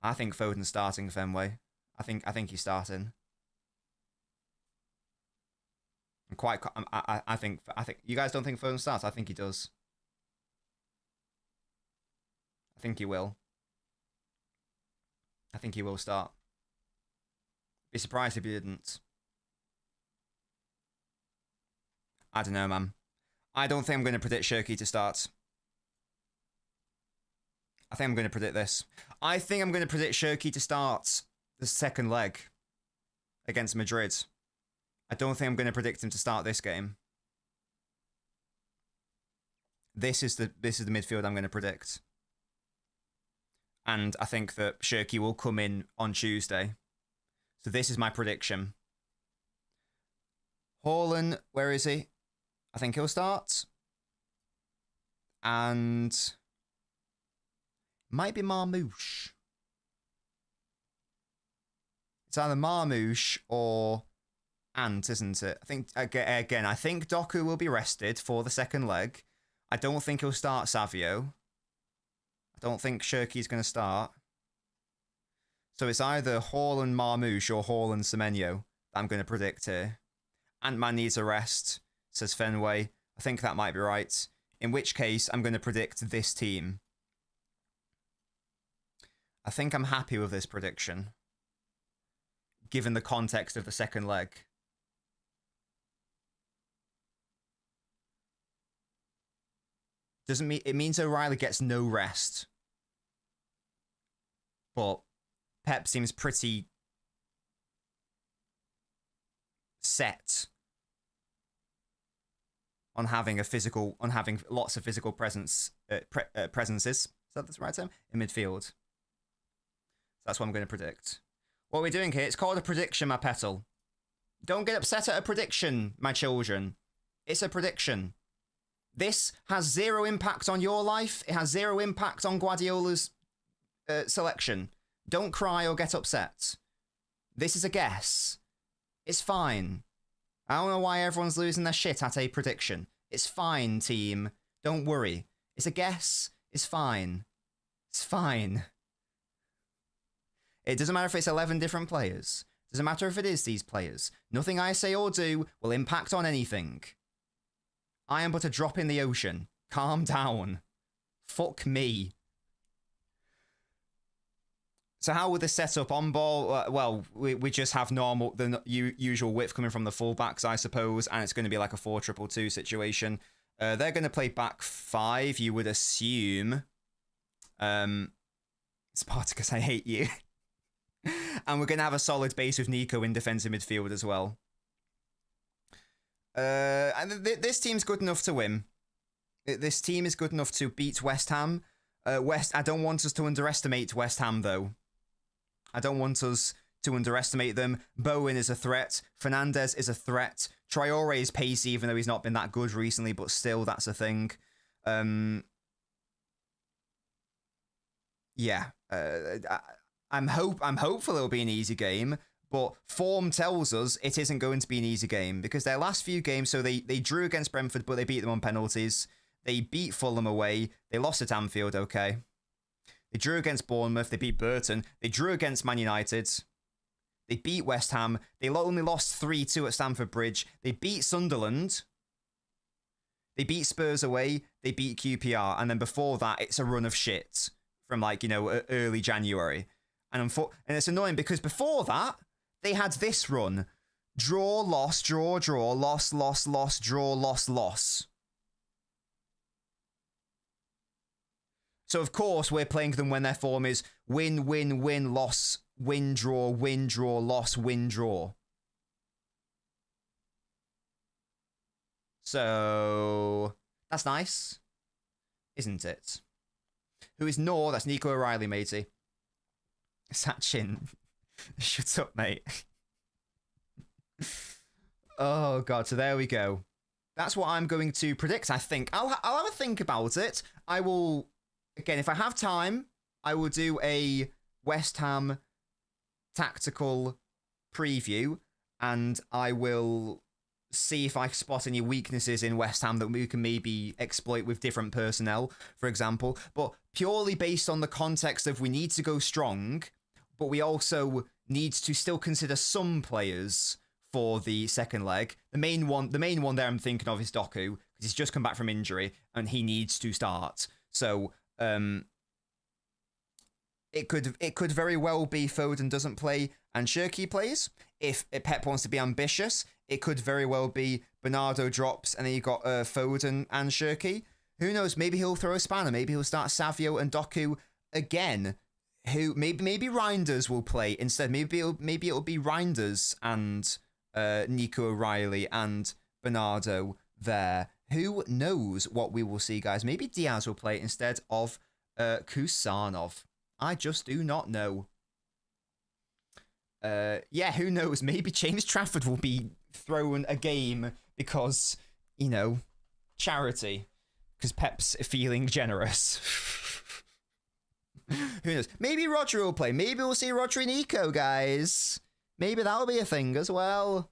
I think Foden's starting, Fenway. I think he's starting. I think you guys don't think Foden starts. I think he does. I think he will. I think he will start. Be surprised if he didn't. I don't know, man. I don't think I'm going to predict Shirky to start. I think I'm going to predict this. I think I'm going to predict Shirky to start the second leg against Madrid. I don't think I'm going to predict him to start this game. This is the midfield I'm going to predict. And I think that Shirky will come in on Tuesday. So this is my prediction. Haaland, where is he? I think he'll start. And might be Marmoush. It's either Marmoush or Ant, isn't it? I think, again, I think Doku will be rested for the second leg. I don't think he'll start Savio. I don't think Shirky's going to start. So it's either Haaland Marmoush or Haaland Semenyo that I'm going to predict here. Ant-Man needs a rest, says Fenway. I think that might be right. In which case, I'm going to predict this team. I think I'm happy with this prediction. given the context of the second leg. Doesn't mean it means O'Reilly gets no rest. But Pep seems pretty set on having lots of physical presences. Is that the right term? In midfield. That's what I'm going to predict. What we're doing here, it's called a prediction, my petal. Don't get upset at a prediction, my children. It's a prediction. This has zero impact on your life. It has zero impact on Guardiola's selection. Don't cry or get upset. This is a guess. It's fine. I don't know why everyone's losing their shit at a prediction. It's fine, team. Don't worry. It's a guess. It's fine. It's fine. It doesn't matter if it's 11 different players. It doesn't matter if it is these players. Nothing I say or do will impact on anything. I am but a drop in the ocean. Calm down. Fuck me. So how would this set up on ball? Well, we just have the usual width coming from the fullbacks, I suppose, and it's going to be like a 4-2-2 situation. They're going to play back 5, you would assume. Spartacus, I hate you. And we're going to have a solid base with Nico in defensive midfield as well. And this team's good enough to win. This team is good enough to beat West Ham. I don't want us to underestimate West Ham, though. I don't want us to underestimate them. Bowen is a threat. Fernandez is a threat. Traore is pacey, even though he's not been that good recently, but still, that's a thing. Yeah. I'm hopeful it'll be an easy game, but form tells us it isn't going to be an easy game because their last few games, so they drew against Brentford, but they beat them on penalties. They beat Fulham away. They lost at Anfield, okay. They drew against Bournemouth. They beat Burton. They drew against Man United. They beat West Ham. They only lost 3-2 at Stamford Bridge. They beat Sunderland. They beat Spurs away. They beat QPR. And then before that, it's a run of shit from early January. And it's annoying because before that, they had this run. Draw, loss, draw, draw, loss, loss, loss, draw, loss, loss. So, of course, we're playing them when their form is win, win, win, loss, win, draw, loss, win, draw. So, that's nice, isn't it? Who is Nor? That's Nico O'Reilly, matey. Sachin. Shut up, mate. Oh, God. So there we go. That's what I'm going to predict, I think. I'll have a think about it. I will... Again, if I have time, I will do a West Ham tactical preview, and I will see if I spot any weaknesses in West Ham that we can maybe exploit with different personnel, for example. But purely based on the context of we need to go strong, but we also need to still consider some players for the second leg. The main one there I'm thinking of is Doku, because he's just come back from injury, and he needs to start. So... It could very well be Foden doesn't play and Shirky plays. If Pep wants to be ambitious, it could very well be Bernardo drops and then you got Foden and Shirky. Who knows? Maybe he'll throw a spanner. Maybe he'll start Savio and Doku again. Who maybe Reinders will play instead. Maybe it'll be Reinders and Nico O'Reilly and Bernardo there. Who knows what we will see, guys? Maybe Diaz will play instead of Kusanov. I just do not know. Yeah, who knows? Maybe James Trafford will be thrown a game because, charity. Because Pep's feeling generous. Who knows? Maybe Rodri will play. Maybe we'll see Rodri Nico, guys. Maybe that'll be a thing as well.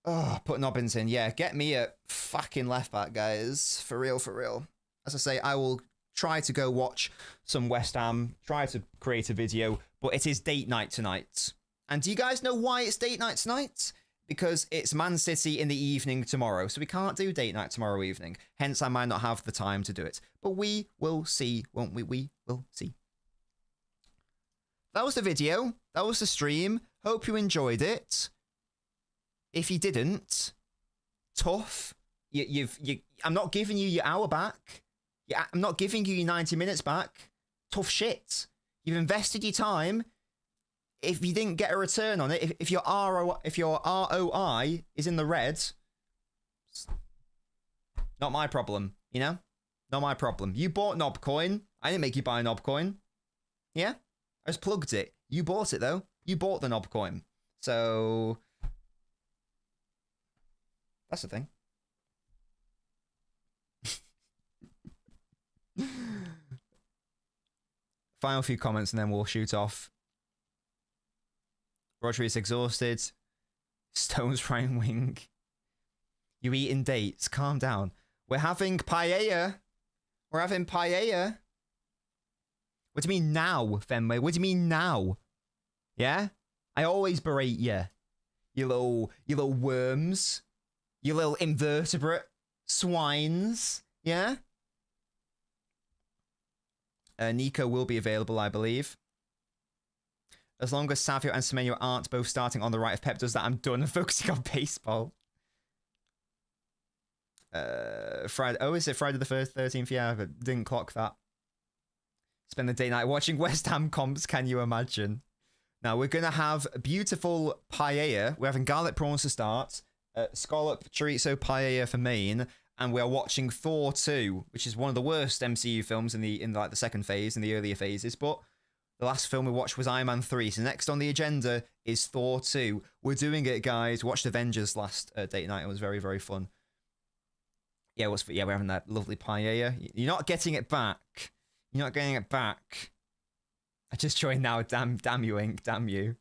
Oh, put Nobbins in. Yeah, get me a fucking left back, guys. For real, for real. As I say, I will try to go watch some West Ham, try to create a video, but it is date night tonight. And do you guys know why it's date night tonight? Because it's Man City in the evening tomorrow, so we can't do date night tomorrow evening. Hence, I might not have the time to do it. But we will see, won't we? We will see. That was the video. That was the stream. Hope you enjoyed it. If you didn't, tough. I'm not giving you your hour back. I'm not giving you your 90 minutes back. Tough shit. You've invested your time. If you didn't get a return on it, if your ROI is in the red, not my problem, you know? Not my problem. You bought Nobcoin. I didn't make you buy a Nobcoin. Yeah? I just plugged it. You bought it, though. You bought the Nobcoin. So... that's the thing. Final few comments and then we'll shoot off. Roger is exhausted. Stone's frying wing. You eating dates. Calm down. We're having paella. We're having paella. What do you mean now, Fenway? What do you mean now? Yeah? I always berate you. You little worms. You little invertebrate swines. Yeah? Nico will be available, I believe. As long as Savio and Semenyo aren't both starting on the right, if Pep does that, I'm done focusing on baseball. Friday. Oh, is it Friday the 13th? Yeah, but didn't clock that. Spend the day night watching West Ham comps, can you imagine? Now, we're going to have beautiful paella. We're having garlic prawns to start. Scallop chorizo paella for main. And we're watching Thor 2, which is one of the worst MCU films in the second phase, in the earlier phases. But the last film we watched was Iron Man 3. So next on the agenda is Thor 2. We're doing it, guys. Watched Avengers last date night. It was very, very fun. Yeah, we're having that lovely paella. You're not getting it back. You're not getting it back. I just joined now. Damn you, Ink. Damn you.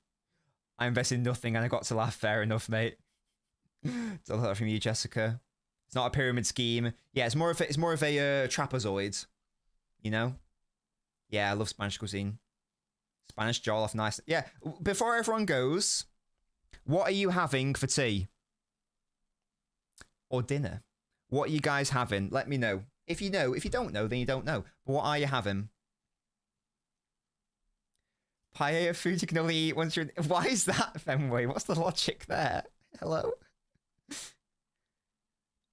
I invested nothing and I got to laugh. Fair enough, mate. It's a lot from you, Jessica. It's not a pyramid scheme. Yeah, it's more of a trapezoid. You know? Yeah, I love Spanish cuisine. Spanish jollof, nice. Yeah, before everyone goes, what are you having for tea? Or dinner? What are you guys having? Let me know. If you know, if you don't know, then you don't know. But what are you having? Paella food you can only eat once you're... Why is that, Fenway? What's the logic there? Hello?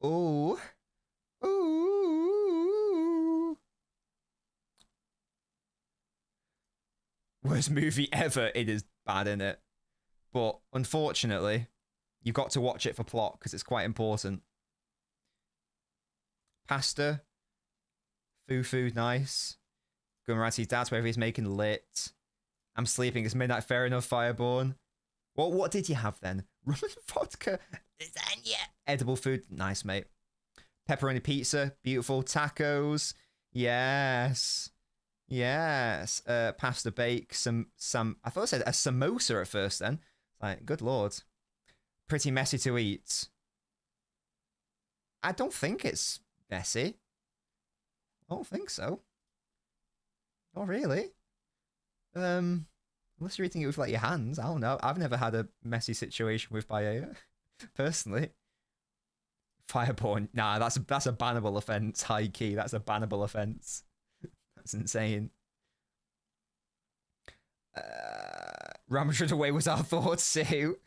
Ooh. Ooh. Worst movie ever. It is bad, isn't it? But unfortunately, you've got to watch it for plot because it's quite important. Pasta. Food, nice. Going around to his dad's wherever he's making lit. I'm sleeping. It's midnight. Fair enough, Fireborn. What did you have then? Rum and vodka. Lasagna. Edible food. Nice, mate. Pepperoni pizza. Beautiful. Tacos. Yes. Yes. Pasta bake. Some. I thought I said a samosa at first then. Like, good lord. Pretty messy to eat. I don't think it's messy. I don't think so. Not really. Unless you're eating it with like your hands. I don't know. I've never had a messy situation with paella. Personally. Fireborn. Nah, that's a bannable offense. High key. That's a bannable offense. That's insane. Ramshud away was our thoughts too.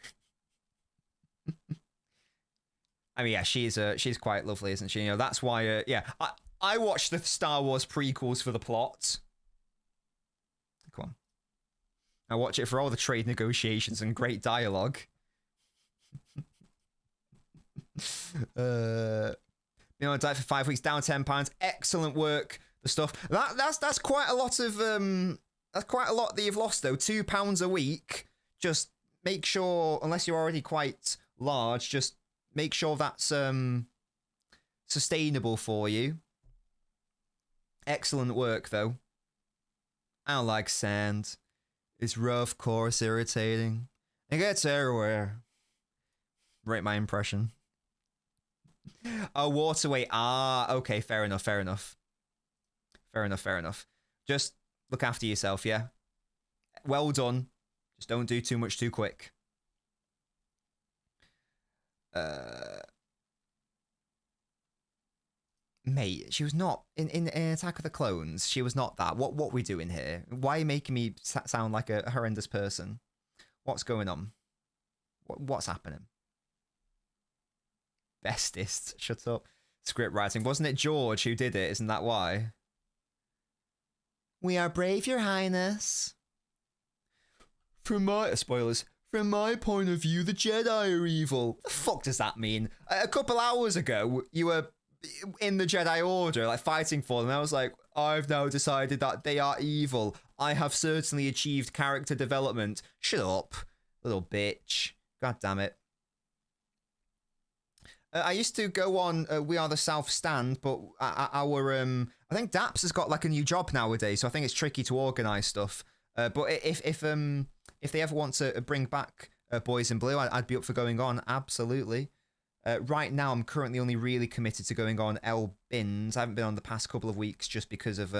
I mean, yeah, she's quite lovely, isn't she? You know, that's why. Yeah, I watched the Star Wars prequels for the plot. Come on. I watch it for all the trade negotiations and great dialogue. Been on a diet for 5 weeks, down £10. Excellent work. The stuff that's quite a lot of that's quite a lot that you've lost though. £2 a week. Just make sure, unless you're already quite large, just make sure that's sustainable for you. Excellent work though. I don't like sand. It's rough, coarse, irritating. It gets everywhere. Rate my impression. Oh, waterway. Ah, okay, fair enough, fair enough. Fair enough, fair enough. Just look after yourself, yeah? Well done. Just don't do too much too quick. Mate, she was not in Attack of the Clones. She was not that. What we doing here? Why are you making me sound like a horrendous person? What's going on? What's happening? Bestest. Shut up. Script writing. Wasn't it George who did it? Isn't that why? We are brave, Your Highness. From my spoilers. From my point of view, the Jedi are evil. The fuck does that mean? A couple hours ago, you were in the Jedi Order, like fighting for them. I was like, I've now decided that they are evil. I have certainly achieved character development. Shut up, little bitch. God damn it. I used to go on We Are the South stand, but our I think Daps has got like a new job nowadays, so I think it's tricky to organise stuff. But if they ever want to bring back Boys in Blue, I'd be up for going on. Absolutely. Right now, I'm currently only really committed to going on LNobbins. I haven't been on the past couple of weeks just because of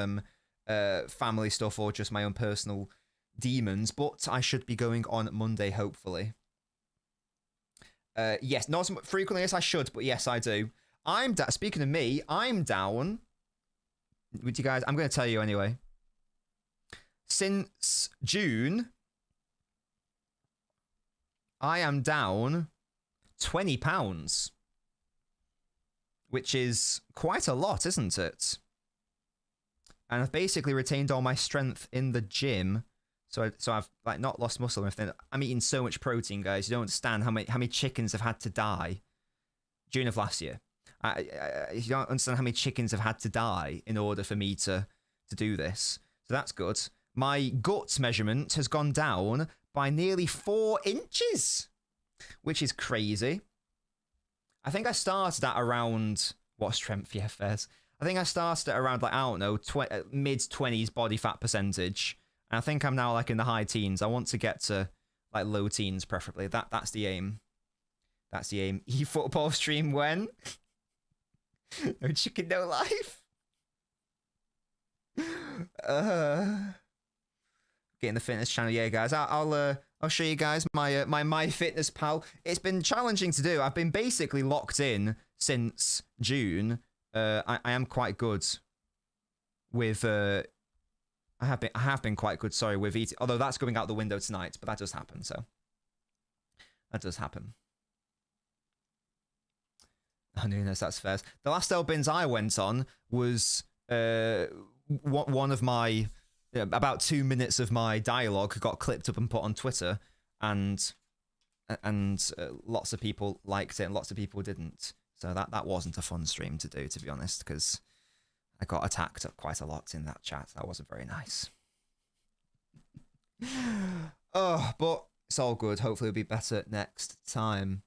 family stuff or just my own personal demons. But I should be going on Monday, hopefully. Yes, not as frequently as I should, but yes, I do. Speaking of me, I'm down. With you guys, I'm going to tell you anyway. Since June, I am down 20 pounds, which is quite a lot, isn't it? And I've basically retained all my strength in the gym, so I've like not lost muscle or anything. I'm eating so much protein, guys. You don't understand how many chickens have had to die June of last year. You don't understand how many chickens have had to die in order for me to do this. So that's good. My gut measurement has gone down by nearly 4 inches. Which is crazy. I think I started at around... What strength? Yeah, Fez. I think I started at around, like, I don't know, mid-20s body fat percentage. And I think I'm now, like, in the high teens. I want to get to, like, low teens, preferably. That's the aim. That's the aim. eFootball stream when? No chicken, no life. Getting the fitness channel. Yeah, guys. I'll show you guys my my fitness pal. It's been challenging to do. I've been basically locked in since June. I am quite good with I have been quite good, sorry, with eating. Although that's going out the window tonight, but that does happen, so. That does happen. Oh, Nunes, that's fair. The last LNobbins I went on was one of my about 2 minutes of my dialogue got clipped up and put on Twitter, and lots of people liked it and lots of people didn't. So that wasn't a fun stream to do, to be honest, because I got attacked quite a lot in that chat. That wasn't very nice. Oh, but it's all good. Hopefully it'll be better next time.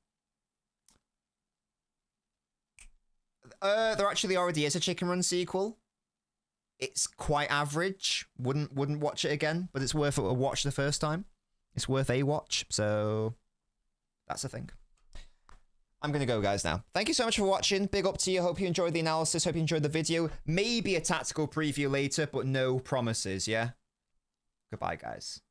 There actually already is a Chicken Run sequel. It's quite average. Wouldn't watch it again, but it's worth a watch the first time. It's worth a watch, so that's the thing. I'm going to go, guys, now. Thank you so much for watching. Big up to you. Hope you enjoyed the analysis. Hope you enjoyed the video. Maybe a tactical preview later, but no promises, yeah? Goodbye, guys.